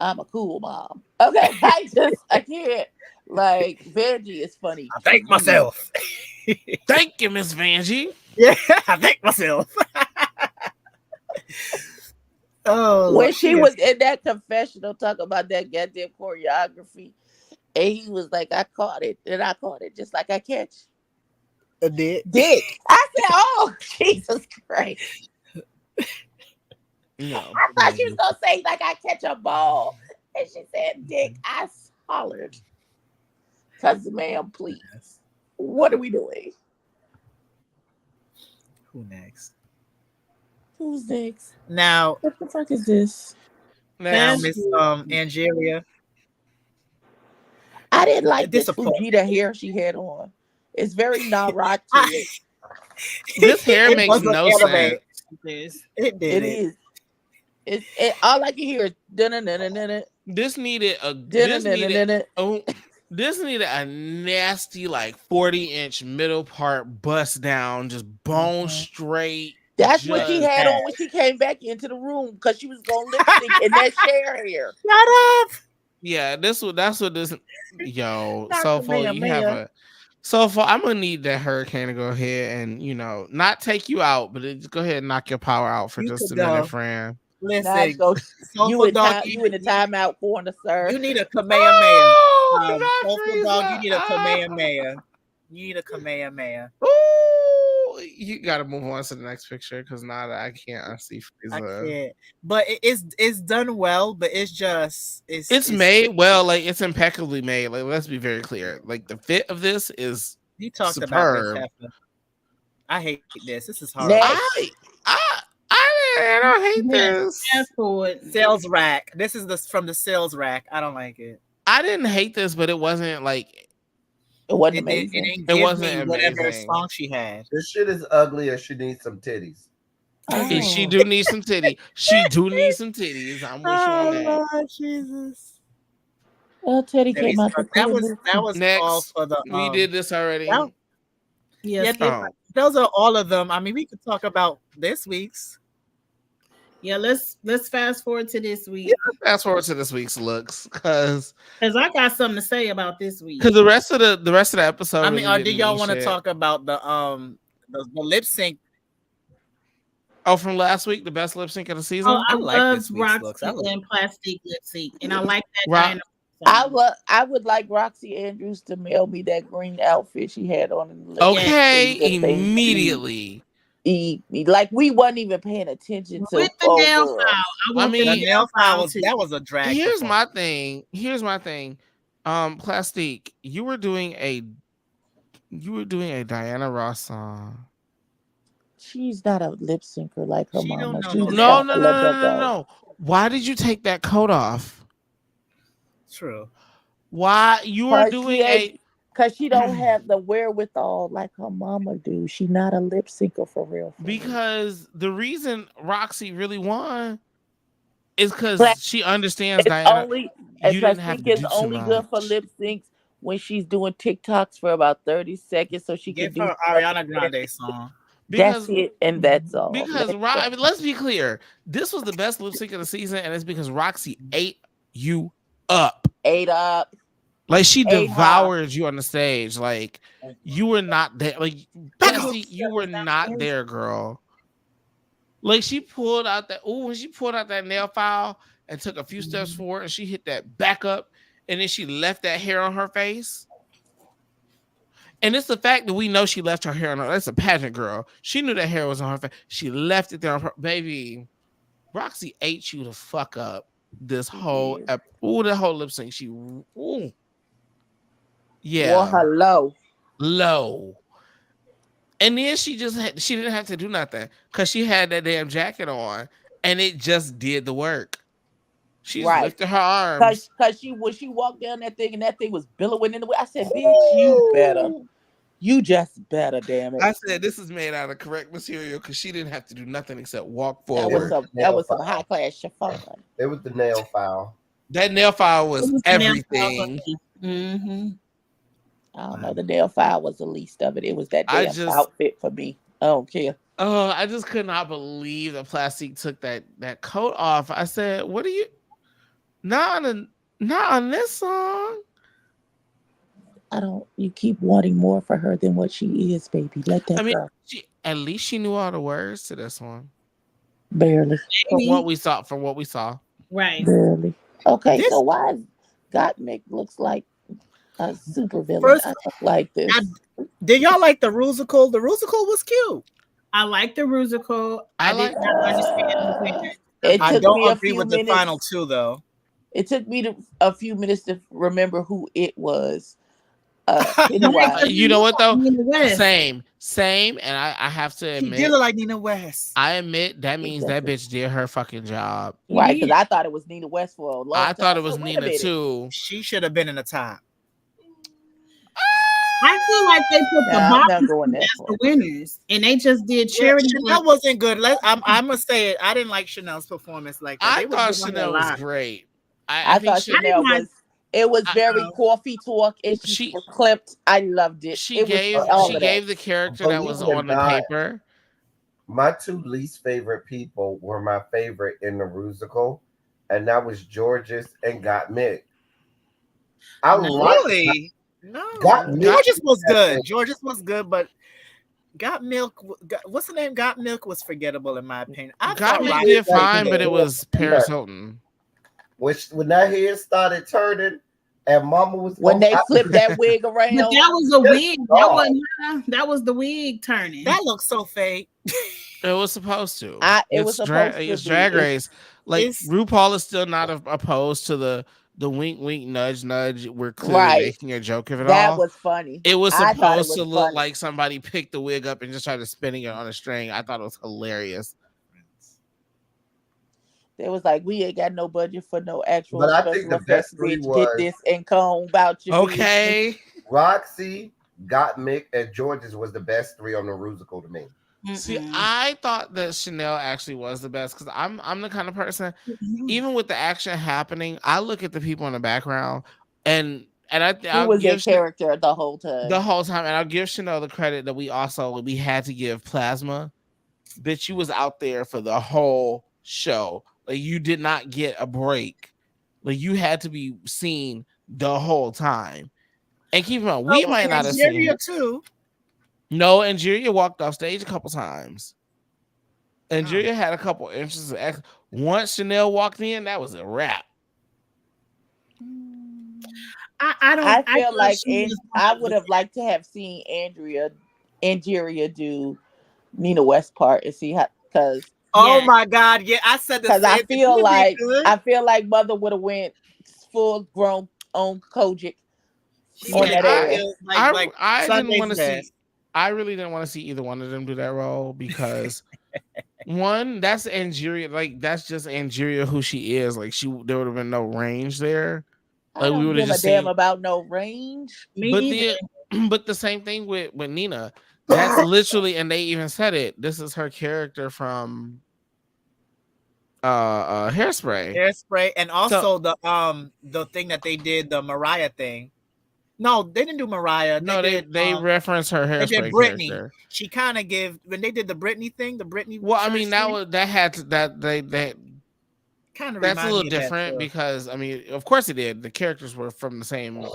I'm a cool mom. Okay. I can't. Like, Vanjie is funny. I thank myself. Thank you, Miss Vanjie. Yeah, I thank myself. Oh, when she was in that confessional talking about that goddamn choreography, and he was like, I caught it, and I caught it just like I catch a dick. I said, oh, Jesus Christ. No, I thought she was going to say, like, I catch a ball. And she said, dick. I hollered. Cousin, ma'am, please. What are we doing? Who next? Who's next? Now, what the fuck is this? Now, Miss Angelia. I didn't like this Fujita hair she had on. It's very Naruto. This hair makes no sense. It did. It is. It all I can hear is this needed a this needed a nasty like 40-inch middle part bust down, just bone straight. That's what she had on when she came back into the room because she was going lip sync in that Cher hair. Shut up. Yeah, that's what this. Yo, so far you have a. So far, I'm gonna need that hurricane to go ahead and not take you out, but just go ahead and knock your power out for just a minute, friend. Listen, you in the timeout corner, sir. You need a Kamehameha. Soulful dog, you need a Kamehameha. You need a Kamehameha. Ooh, you gotta move on to the next picture because now that I can't unsee Frieza. I can't. But it's done well, but it's just it's made well, like it's impeccably made. Like let's be very clear. Like the fit of this is you talked superb. about this. I hate this. This is horrible. I don't hate this. Sales rack. This is from the sales rack. I don't like it. I didn't hate this, but it wasn't like it wasn't amazing. It wasn't whatever song she had. This shit is ugly and she needs some titties. Oh. She do need some titties. She do need some titties. I'm with you on that. Lord Jesus. Well, Teddy came out. That was next. All for the. We did this already. Yes. Those are all of them. I mean, we could talk about this week's. Yeah, let's fast forward to this week. Yeah, fast forward to this week's looks, because I got something to say about this week. Because the rest of the episode. I mean, really do y'all want to talk about the lip sync? Oh, from last week, the best lip sync of the season. I like this week's looks. And plastic lip sync, and I like that. I would like Roxy Andrews to mail me that green outfit she had on. Okay, immediately. Like we wasn't even paying attention to with the nail file. I mean, the nail file that was a drag. Here's my thing. Plastique, you were doing a Diana Ross song. She's not a lip syncer like her mama. No. Why did you take that coat off? True. Why you were doing Cause she don't have the wherewithal like her mama do. She not a lip syncer for real. Because the reason Roxy really won is because she understands Diana. You didn't have to do It's too only much. good for lip syncs when she's doing TikToks for about 30 seconds, so she Give can do her Ariana Grande song. That's it, and that's all. Because I mean, let's be clear, this was the best lip sync of the season, and it's because Roxy ate you up. Ate up. Like she devoured you on the stage. Like you were not there. Like Bessie, you were not there, girl. Like she pulled out that when she pulled out that nail file and took a few steps forward and she hit that back up and then she left that hair on her face. And it's the fact that we know she left her hair on her. That's a pageant girl. She knew that hair was on her face. She left it there on her baby. Roxy ate you the fuck up this whole that whole lip sync. Yeah. Wore her low. And then she didn't have to do nothing because she had that damn jacket on and it just did the work. She just lifted her arms. Because when she walked down that thing and that thing was billowing in the way, I said, bitch, you just better, damn it. I said, this is made out of correct material because she didn't have to do nothing except walk forward. That was some high class chiffon. It was the nail file. That nail file was everything. Mm-hmm. I don't know. The nail file was the least of it. It was that damn outfit for me. I don't care. Oh, I just could not believe that Plastique took that coat off. I said, "What are you? Not on this song." You keep wanting more for her than what she is, baby. Let that go. At least she knew all the words to this one. Barely. From what we saw. Right. Barely. Okay, so why is Gottmik looks like a super villain? I don't like this. Did y'all like the Rusical? The Rusical was cute. I like the Rusical. I did not understand it. I don't agree with the final two, though. It took me a few minutes to remember who it was. You know what though? Same. And I have to admit, she did look like Nina West. I admit that means that bitch did her fucking job, right? Because I thought it was Nina West for a long time. I thought it was Nina too. She should have been in the top. I feel like they put the bottom as the winners, and they just did charity. Chanel wasn't good. I'm gonna say it. I didn't like Chanel's performance like that. I thought Chanel was great. I thought Chanel was. It was very coffee talk. She was clipped. I loved it. She gave the character that was on the paper. My two least favorite people were my favorite in the Rusical, and that was Georges and Gottmik. Really? No. Georges was good. Georges was good, but Gottmik, what's the name? Gottmik was forgettable in my opinion. Gottmik did fine, but it was Paris Hilton. When that hair started turning and Mama was when they flipped that wig around. But that was a wig. That was the wig turning. That looks so fake. It was supposed to. It's Drag Race. Like RuPaul is still not opposed to the wink, wink, nudge, nudge. We're clearly making a joke of it all. That was funny. It was supposed to look like somebody picked the wig up and just tried to spinning it on a string. I thought it was hilarious. They was like, we ain't got no budget for no actual. But I think the best three was get this and comb about you. Okay. Roxy, Gottmik, and Georges was the best three on the Rusical to me. See, I thought that Chanel actually was the best because I'm the kind of person, even with the action happening, I look at the people in the background and I was their character the whole time. The whole time, and I'll give Chanel the credit that we had to give Plasma. Bitch, you was out there for the whole show. Like you did not get a break. Like you had to be seen the whole time. And keep in mind, we might not have seen you too. No, Angeria walked off stage a couple times. Angeria had a couple inches of once Chanel walked in, that was a wrap. I feel like I would have liked to have seen Angeria do Nina West part and see how because my God, yeah, I said this because I feel like Mother would have went full grown on Kojic on that area. I didn't want to see. I really didn't want to see either one of them do that role because one, that's Angeria, like that's just Angeria who she is. Like there would have been no range there. Like we would have just damn about no range. But then but the same thing with Nina. That's literally, and they even said it. This is her character from Hairspray. And also the thing that they did, the Mariah thing. No, they didn't do Mariah. No, they reference her They did Hairspray Britney. character. She kind of gave when they did the Britney thing, the Britney. Well, I mean that had to, that kind of that's a little different because I mean, of course it did. The characters were from the same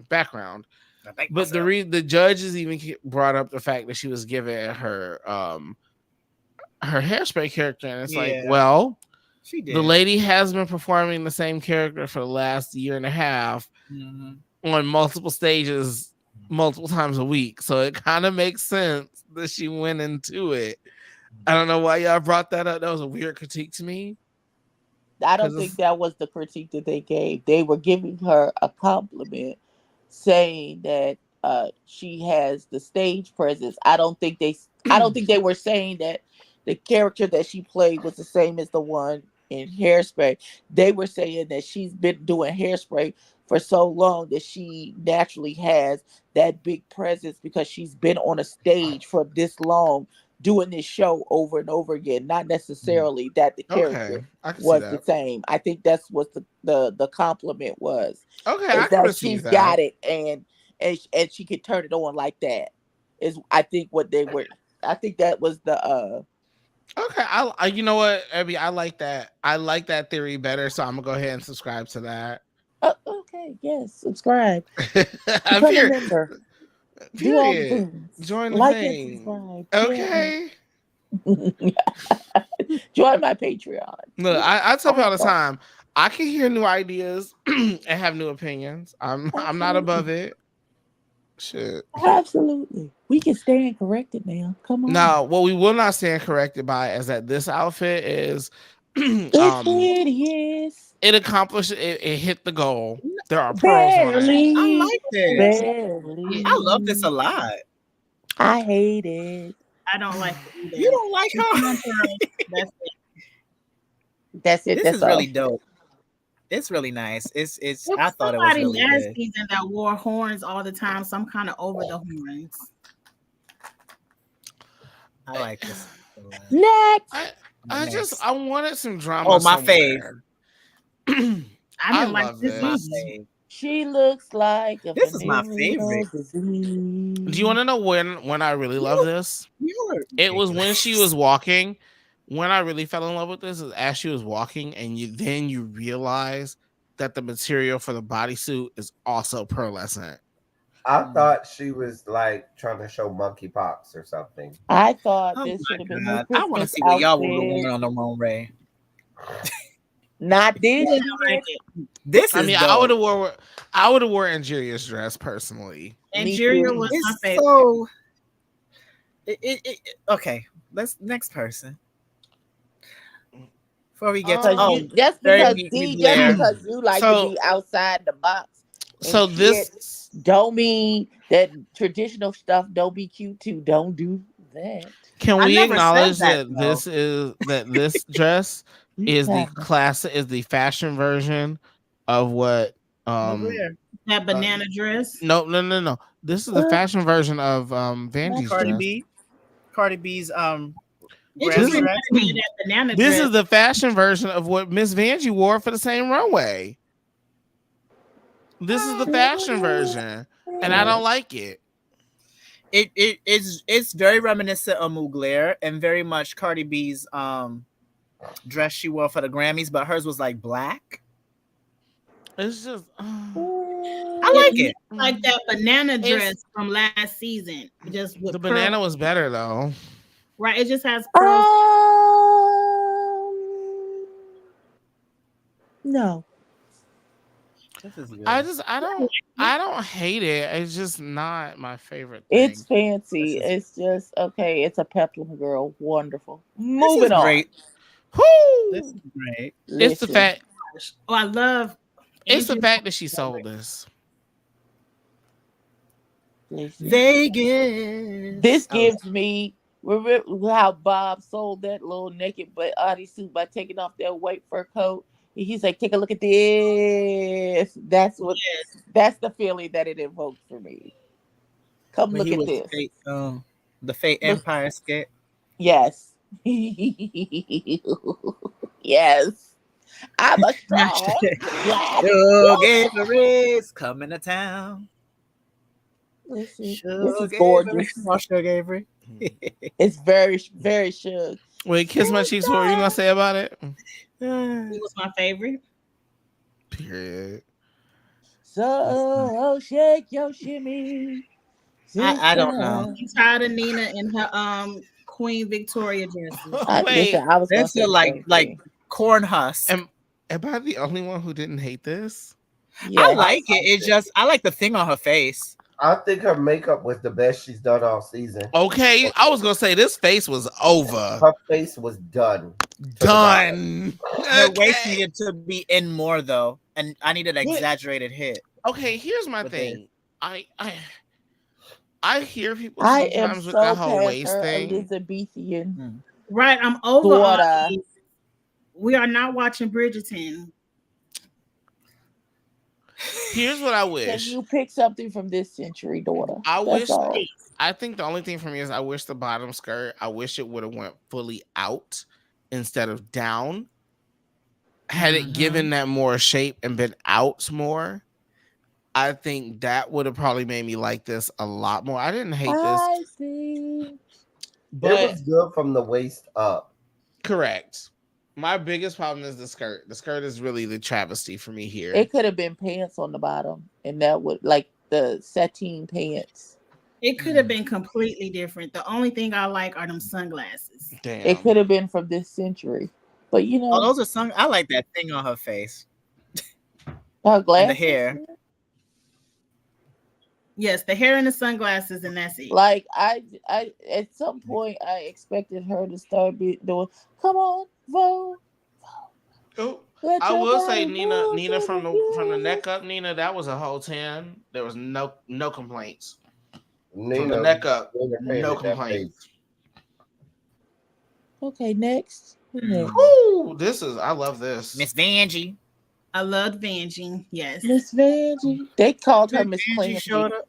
background, but the judges even brought up the fact that she was given her Hairspray character, and it's like, well, she did. The lady has been performing the same character for the last year and a half on multiple stages, multiple times a week, so it kind of makes sense that she went into it. I don't know why y'all brought that up. That was a weird critique to me. I don't think that was the critique that they gave. They were giving her a compliment, saying that she has the stage presence. I don't think they were saying that the character that she played was the same as the one in Hairspray. They were saying that she's been doing Hairspray for so long that she naturally has that big presence because she's been on a stage for this long doing this show over and over again. Not necessarily that the character was the same. I think that's what the compliment was. Okay, I can receive that. Got it and she could turn it on like that. Is I think what they were. I think that was the. Okay, I you know what, Abby, I like that. I like that theory better, so I'm gonna go ahead and subscribe to that. Okay, yes, subscribe. I'm Become a member. Do all the things. Join the like thing. And subscribe. Okay. Join my Patreon. Look, I tell people all the time, I can hear new ideas and have new opinions. I'm not above it. Shit. Absolutely. We can stand corrected now. Come on. No, what we will not stand corrected by is that this outfit is it's hideous. It accomplished it hit the goal. There are pearls on it. I like this. Barely. I love this a lot. I hate it. I don't like it either. You don't like her? That's it. This is really dope. It's really nice. It's I thought it was really somebody last good. season that wore horns all the time, so I'm kind of over the horns. I like this. Next. I wanted some drama. Oh, my fave. I didn't like this. She looks like this is my favorite. Do you want to know when I really love this? It was when she was walking. When I really fell in love with this is as she was walking, and you realize that the material for the bodysuit is also pearlescent. I thought she was like trying to show monkeypox or something. I thought this should have been. I want to see what y'all were doing on the Monet. Not this. This is. I mean, dope. I would have wore Angeria's dress personally. Angeria was my favorite. So, okay. Let's next person. Before we get to just because you like to be outside the box. So this don't mean that traditional stuff don't be cute too. Don't do that. Can we acknowledge that this dress is the fashion version of what that banana dress? No. This is the fashion version of Vanjie's dress. Cardi B's This is the fashion version of what Miss Vanjie wore for the same runway. This is the fashion version, and I don't like it. It's very reminiscent of Mugler and very much Cardi B's dress she wore for the Grammys, but hers was like black. It's just I like it. Like that banana dress from last season. Just with the banana was better though. Right, it just has pearls. No. I don't hate it. It's just not my favorite thing. It's fancy. It's just okay. It's a peplum girl. Wonderful. Moving on. Great. Woo! This is great. It's the fact. Oh, I love. It's the fact that she sold this. Vegas. This gives me how Bob sold that little naked but bodysuit by taking off that white fur coat. He's like, take a look at this. That's the feeling that it evokes for me. Come When look he at was this. Fate, the Fate Look. Empire skit. Yes. Yes. I'm a strong black woman. Sugar coming to town. Listen, this Sugar is gorgeous. Come on, Sugar Avery. It's very, very sugar. Wait, Kiss My Cheeks, what were you gonna say about it? He was my favorite. Period. So shake your shimmy. I don't know. I'm tired of Nina and her Queen Victoria dresses. Wait, Listen, I was gonna This say is the like same thing. corn husk. am I the only one who didn't hate this? I Yes. like it. It's just I like the thing on her face. I think her makeup was the best she's done all season. Okay, I was gonna say this face was over. Her face was done. Done. Her waist Okay. needed to be in more though, and I needed an exaggerated hit. Okay, here's my with thing. I hear people I am sometimes with so that whole past waist her thing. Elizabethan Right, I'm over all daughter. these. We are not watching Bridgerton. Here's what I Can wish. you pick something from this century, daughter? I That's wish. all. I think the only thing for me is I wish the bottom skirt. I wish it would have went fully out instead of down. Had it given that more shape and been out more, I think that would have probably made me like this a lot more. I didn't hate this, but it was good from the waist up. correct. My biggest problem is the skirt. The skirt is really the travesty for me here. It could have been pants on the bottom, and that would like the sateen pants. It could have been completely different. The only thing I like are them sunglasses. Damn. It could have been from this century, but you know, those are I like that thing on her face. her glasses, and the hair. Yes, the hair and the sunglasses, and that's it. Like I at some point I expected her to start doing. Come on, vote. Oh, I will say Nina from the neck up, Nina, that was a whole 10. There was no complaints. Nina, from the neck up, no complaints. Okay, next. Ooh, I love this. Miss Vanjie. I loved Vanjie. Yes. Miss Vanjie. They called her Miss Clancy. Showed up.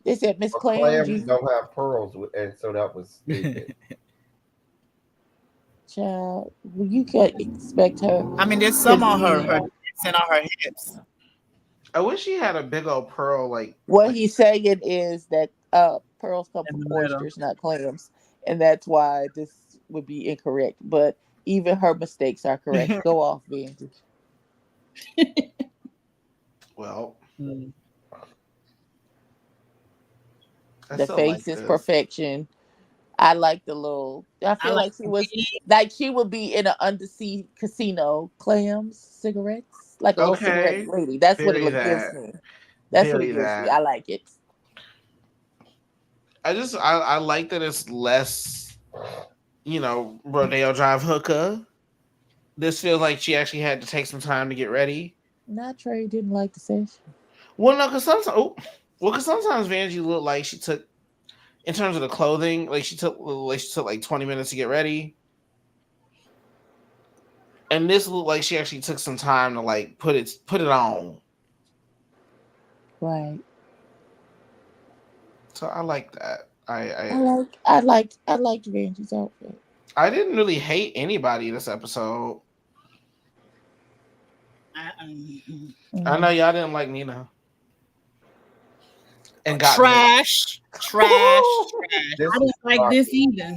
They said Miss Clams don't have pearls, and so that was stupid. Child, you can't expect her. I mean, there's some on her hips and on her hips. I wish she had a big old pearl like. What he's saying is that pearls come from oysters, not clams, and that's why this would be incorrect. But even her mistakes are correct. Go off, Vanjie. Well, the face is perfection. I like the little. I feel like she would be in an undersea casino. Clams, cigarettes, like a little cigarette lady. That's what it gives me. That's what it gives me. I like it. I like that it's less, Rodeo Drive hooker. This feels like she actually had to take some time to get ready. Not Trey didn't like the session. Well, no, because sometimes Vanjie looked like she took. In terms of the clothing, like she took like 20 minutes to get ready. And this looked like she actually took some time to like put it on. Right. So I like that. I liked Vanjie's outfit. I didn't really hate anybody this episode. I know y'all didn't like Nina. And got trash. I didn't like this either.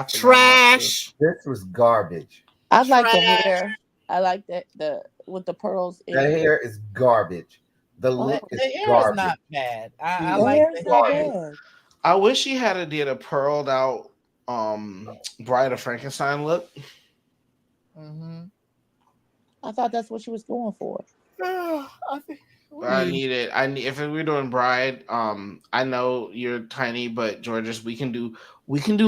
Trash. This was garbage. I like the hair. I like the with the pearls. The hair is garbage. The look is hair garbage. is not bad. I like the hair. I wish she had did a pearled out Bride of Frankenstein look. Mm-hmm. I thought that's what she was going for. If we're doing Bride, I know you're tiny, but Georges, we can do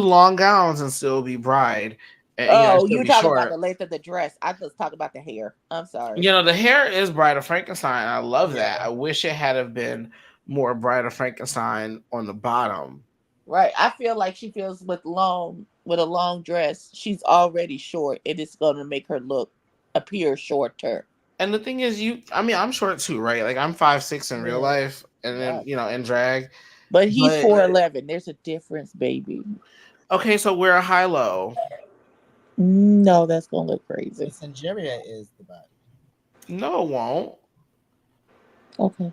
long gowns and still be Bride. And, you talking about the length of the dress. I just talk about the hair. I'm sorry. The hair is Bride of Frankenstein. I love that. I wish it had have been more Bride of Frankenstein on the bottom. Right. I feel like she feels with a long dress, she's already short, and it's gonna make her appear shorter. And the thing is, I'm short too, right? Like I'm 5'6" in real life, and then in drag. But he's 4'11". There's a difference, baby. Okay, so we're a high-low. No, that's gonna look crazy. Nigeria is the body. No, it won't. Okay.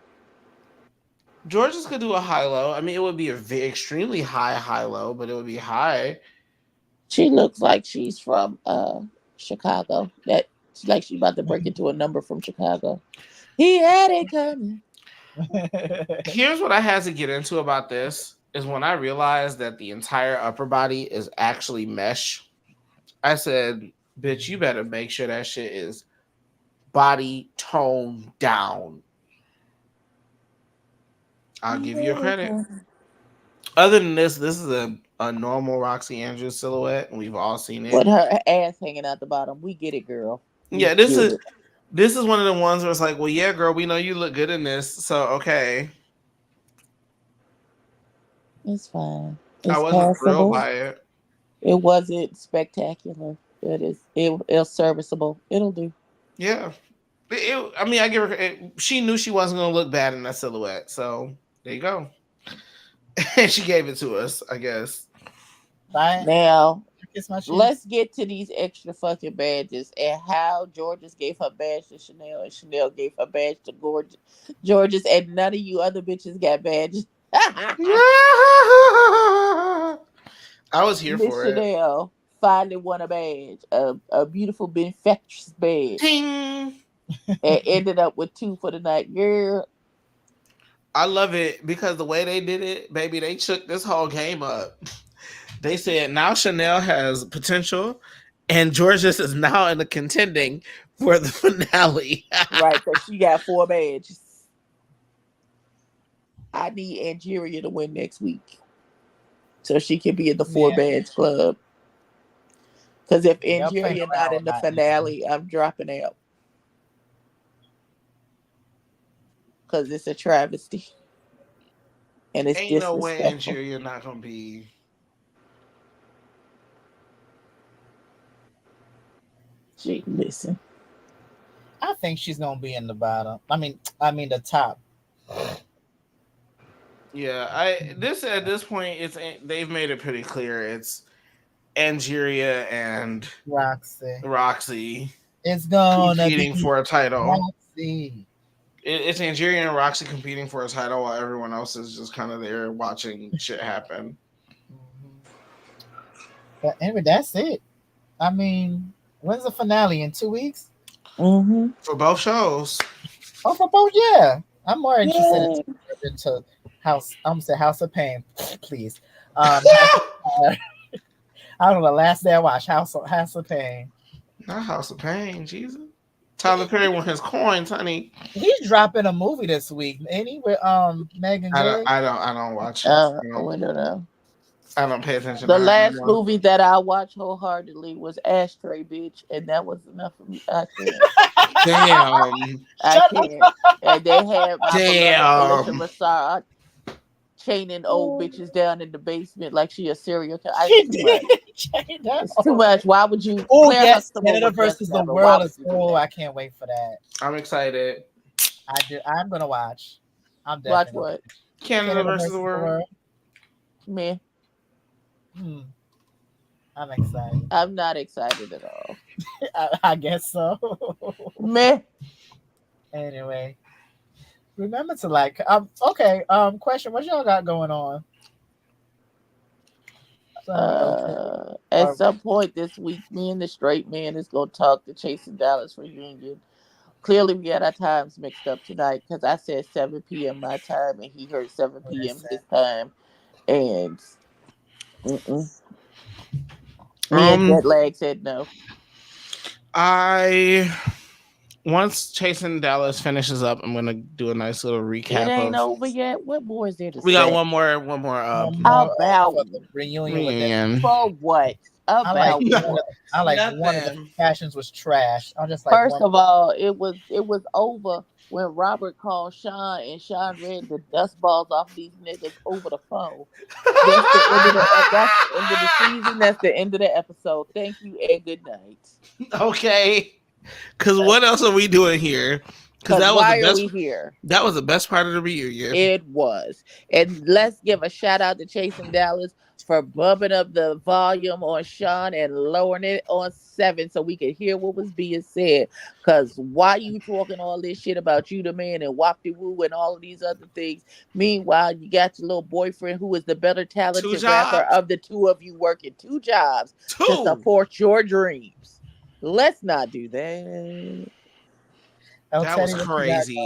Georgia's could do a high-low. I mean, it would be a extremely high-low, but it would be high. She looks like she's from Chicago. That like she's about to break into a number from Chicago. He had it coming. Here's what I had to get into about this is when I realized that the entire upper body is actually mesh. I said, bitch, you better make sure that shit is body toned down. I'll give you a credit. Other than this is a normal Roxy Andrews silhouette, and we've all seen it. With her ass hanging out the bottom. We get it, girl. Yeah, this is one of the ones where it's like, well, yeah, girl, we know you look good in this, so okay. It's fine. It's I wasn't thrilled by it. It wasn't spectacular. It's serviceable. It'll do. Yeah. I give her. She knew she wasn't gonna look bad in that silhouette, so there you go. And she gave it to us, I guess. Bye. Now, let's get to these extra fucking badges and how Georges gave her badge to Chanel and Chanel gave her badge to Georges, and none of you other bitches got badges. I was here for it. Chanel finally won a badge, a beautiful benefactress badge. Ting. And ended up with 2 for the night. Girl, I love it because the way they did it, baby, they shook this whole game up. They said now Chanel has potential, and Georges is now in the contending for the finale. Right, because she got 4 badges. I need Angeria to win next week, so she can be in the 4 badge club. Because if Angeria not in the finale, I'm dropping out. Because it's a travesty. And it's ain't no way Angeria not gonna be. Listen. I think she's gonna be in the bottom. I mean the top. Yeah, at this point they've made it pretty clear it's Angeria and Roxy. It's gonna competing be for a title. Roxy. It's Angeria and Roxy competing for a title while everyone else is just kind of there watching shit happen. But anyway, that's it. I mean, when's the finale? In 2 weeks? Mm-hmm. For both shows. Oh, for both, yeah. I'm more interested into House. I'm gonna say House of Pain, please. I don't know. Last day I watched House of Pain. Not House of Pain, Jesus. Tyler Perry won his coins, honey. He's dropping a movie this week. Any with Megan Good? I don't watch it. I don't know. I don't pay attention. The last movie that I watched wholeheartedly was Ashtray, bitch, and that was enough for me. I can't. Damn. I can't. And they had my Melissa Massard chaining old bitches down in the basement like she a serial killer. It's too much. Why would you? Oh yes, Canada versus the World is cool. I can't wait for that. I'm excited. I'm gonna watch. I'm watch definitely what? Canada versus the World. Man. I'm excited. I'm not excited at all. I guess so. Meh. Anyway, remember to like. Question: what y'all got going on? At some point this week, me and the straight man is gonna talk to Chasing Dallas reunion. Clearly, we got our times mixed up tonight because I said 7 p.m. my time and he heard 7 p.m. his time, and. Me and Jetlag said no. Once Chasing Dallas finishes up, I'm gonna do a nice little recap. It ain't over yet. What more is there to say? We got one more. About the reunion. For what? About I like one of the fashions was trash. I'm just like, first of all, it was over when Robert called Sean and Sean read the dust balls off these niggas over the phone. That's the end of the season. That's the end of the episode. Thank you and good night. Okay. Because what else are we doing here? Because why are we here? That was the best part of the reunion. It was. And let's give a shout out to Chase and Dallas for bumping up the volume on Sean and lowering it on 7 so we could hear what was being said. Because why you talking all this shit about you the man and wop-de-woo and all of these other things? Meanwhile, you got your little boyfriend who is the better talented rapper of the two of you working 2 jobs to support your dreams. Let's not do that. That was crazy.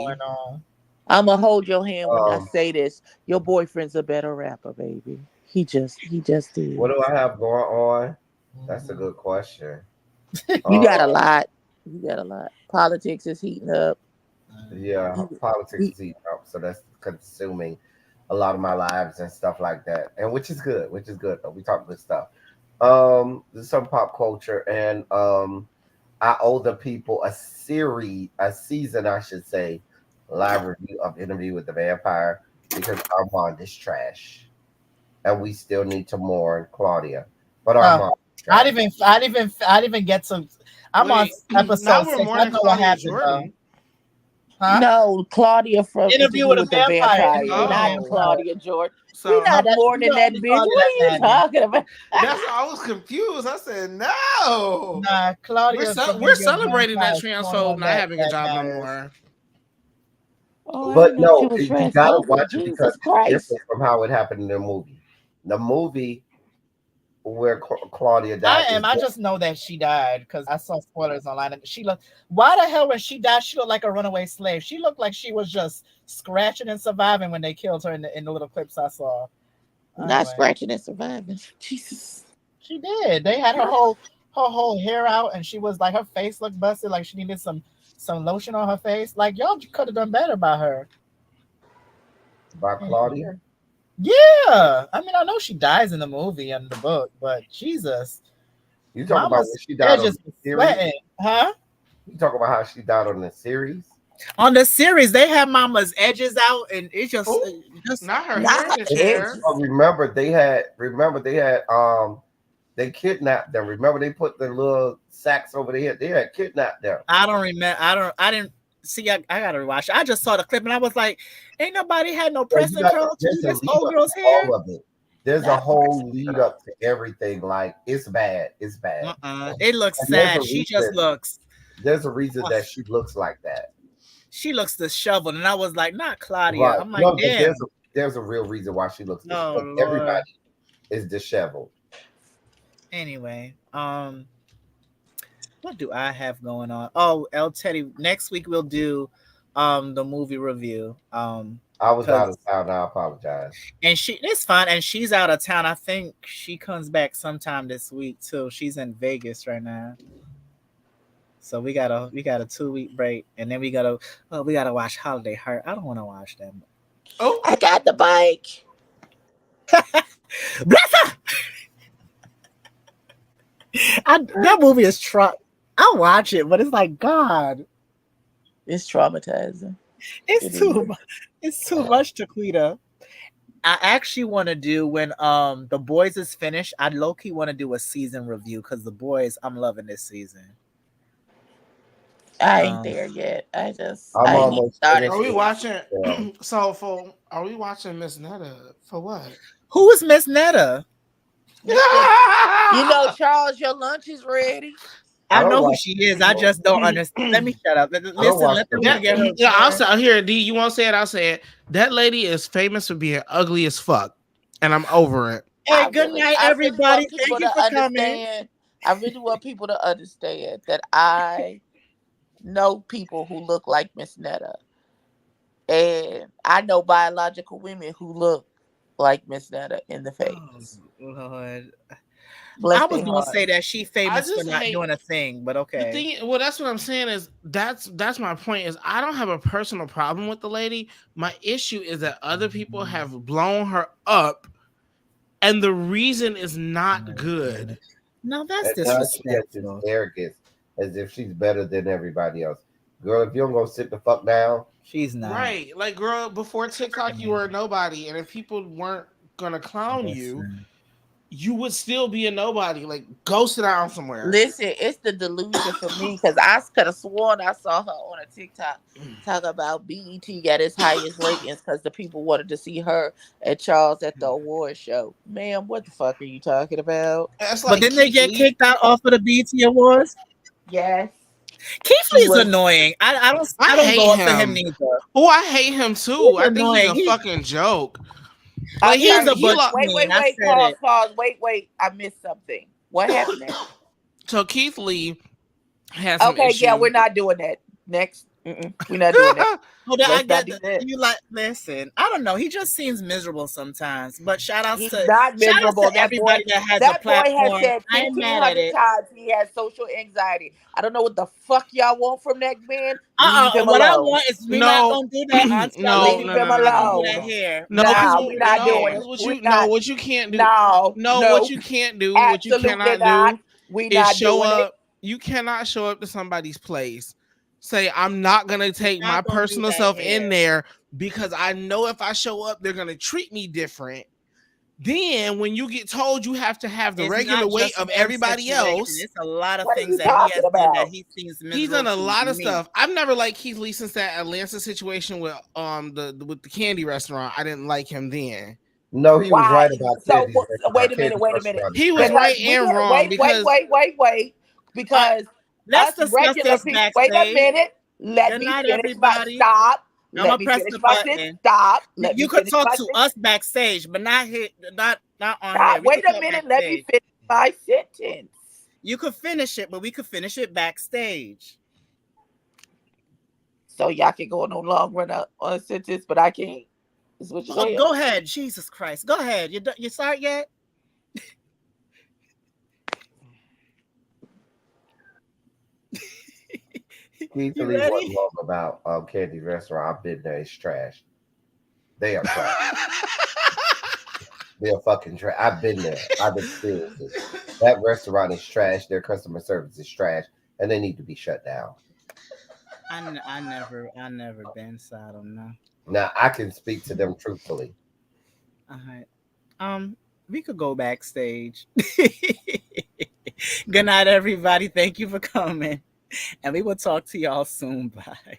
I'm gonna hold your hand when I say this. Your boyfriend's a better rapper, baby. He just did. What do I have going on? That's a good question. You got a lot. You got a lot. Politics is heating up. Yeah, politics is heating up, so that's consuming a lot of my lives and stuff like that. And which is good. Though. We talk good stuff. There's some pop culture, and I owe the people a season, I should say, live review of Interview with the Vampire, because Armand is trash, and we still need to mourn Claudia. But Armand, I didn't even get some. I'm on episode 6. I know what happened. Huh? No, Claudia from Interview with the Vampire. Not Claudia Jordan. So we're not mourning that bitch. What are you talking about? That's why I was confused. I said, no. Nah, Claudia. We're celebrating that transphobe not having a job no more. Oh, but no, you gotta watch it because it's different from how it happened in the movie. The movie where Claudia died. I just know that she died because I saw spoilers online, and she looked. Why the hell when she died, she looked like a runaway slave? She looked like she was just scratching and surviving when they killed her in the little clips I saw. Not scratching and surviving. Jesus, she did. They had her whole hair out, and she was like, her face looked busted, like she needed some lotion on her face. Like, y'all could have done better by her. By Claudia. Yeah, I mean, I know she dies in the movie and the book, but Jesus, you talk about when she died on the series, huh? You talk about how she died on the series. On the series, they have Mama's edges out, and it's just not her hair. Remember they had they kidnapped them. Remember they put the little sacks over their head. They had kidnapped them. I don't remember. I didn't see. I gotta rewatch it. I just saw the clip and I was like, ain't nobody had no pressing curl to do this old girl's hair. All of it. There's a whole lead up to everything. Like, it's bad. It's bad. It looks sad. She just looks. There's a reason that she looks like that. She looks disheveled, and I was like, not Claudia. Right. I'm like, damn. There's a real reason why she looks disheveled. Everybody is disheveled. Anyway, what do I have going on? Oh, El Teddy, next week we'll do the movie review. I was out of town. I apologize. And it's fine. And she's out of town. I think she comes back sometime this week too. She's in Vegas right now. So we got a 2-week break, and then we gotta watch Holiday Heart. I don't want to watch that. Oh, I got the bike. Bless her. That movie is I'll watch it, but it's like, God, it's traumatizing. It's too much, Taquita. I actually want to do when The Boys is finished. I low-key want to do a season review because The Boys, I'm loving this season. I ain't there yet. I almost started. Are we watching? Are we watching Miss Netta for what? Who is Miss Netta? You know, Charles, your lunch is ready. I know who she is. I just don't understand. Let me shut up. Listen, let them get her. Yeah, I'll say here, D. You won't say it. I'll say it. That lady is famous for being ugly as fuck, and I'm over it. Hey, good night, everybody. Thank you for coming. I really want people to understand that I know people who look like Miss Netta, and I know biological women who look like Miss Netta in the face. Oh, Lord. I was gonna say that she famous for not doing a thing, but okay. That's what I'm saying is that's my point. Is I don't have a personal problem with the lady. My issue is that other people have blown her up, and the reason is not good. No, that's disrespectful. Arrogance, as if she's better than everybody else. Girl, if you don't go sit the fuck down, she's not right. Like, girl, before TikTok, you were a nobody, and if people weren't gonna clown you. you would still be a nobody. Like, go sit down somewhere. Listen, it's the delusion for me because I could have sworn I saw her on a TikTok talk about BET got its highest ratings because the people wanted to see her and Charles at the award show. Ma'am, what the fuck are you talking about? That's But like didn't they get Keith kicked out off of the BET Awards? Yes. Keith Lee's annoying. I don't hate go up for him. him neither. Oh, I hate him too. He's I think annoying. he's a fucking joke. Like, he's a wait, wait, pause. Wait. I missed something. What happened there? So Keith Lee has some Okay, issue. yeah, we're not doing that. Next. We're not doing that. Hold on, I get that. You like, listen, I don't know. He just seems miserable sometimes. But shout outs He's to not miserable. That everybody boy, that has that a platform. boy has said I ain't mad at 1,500 it. times he has social anxiety. I don't know what the fuck y'all want from that man. Leave him What alone. I want is we not gonna do that. Leave him alone. Here. No, we're not doing it. What you can't do. No, what you can't do. What you cannot do. We not show doing up. You cannot show up to somebody's place. Say, I'm not gonna take my personal self in there because I know if I show up, they're gonna treat me different. Then when you get told you have to have the regular weight of everybody else, it's a lot of things that he has done that he seems miserable. He's done a lot of stuff. I've never liked Keith Lee since that Atlanta situation with the candy restaurant. I didn't like him then. No, he was right about that. Wait a minute. He was right and wrong because wait. Because let's discuss this backstage. Wait a minute. Let me finish my stop. Let me finish my sentence. Stop. You could talk to us backstage, but not here, not on here. Wait a minute. Let me finish my sentence. You could finish it, but we could finish it backstage. So y'all can go on a long run on a sentence, but I can't. Is what you're saying? Go ahead. Jesus Christ. Go ahead. You start yet? Keith Lee wasn't wrong about Candy's restaurant. I've been there. It's trash. They are trash. They are fucking trash. I've been there. I've experienced it. That restaurant is trash. Their customer service is trash, and they need to be shut down. I never been, so I don't know. Now I can speak to them truthfully. All right. We could go backstage. Good night, everybody. Thank you for coming. And we will talk to y'all soon. Bye.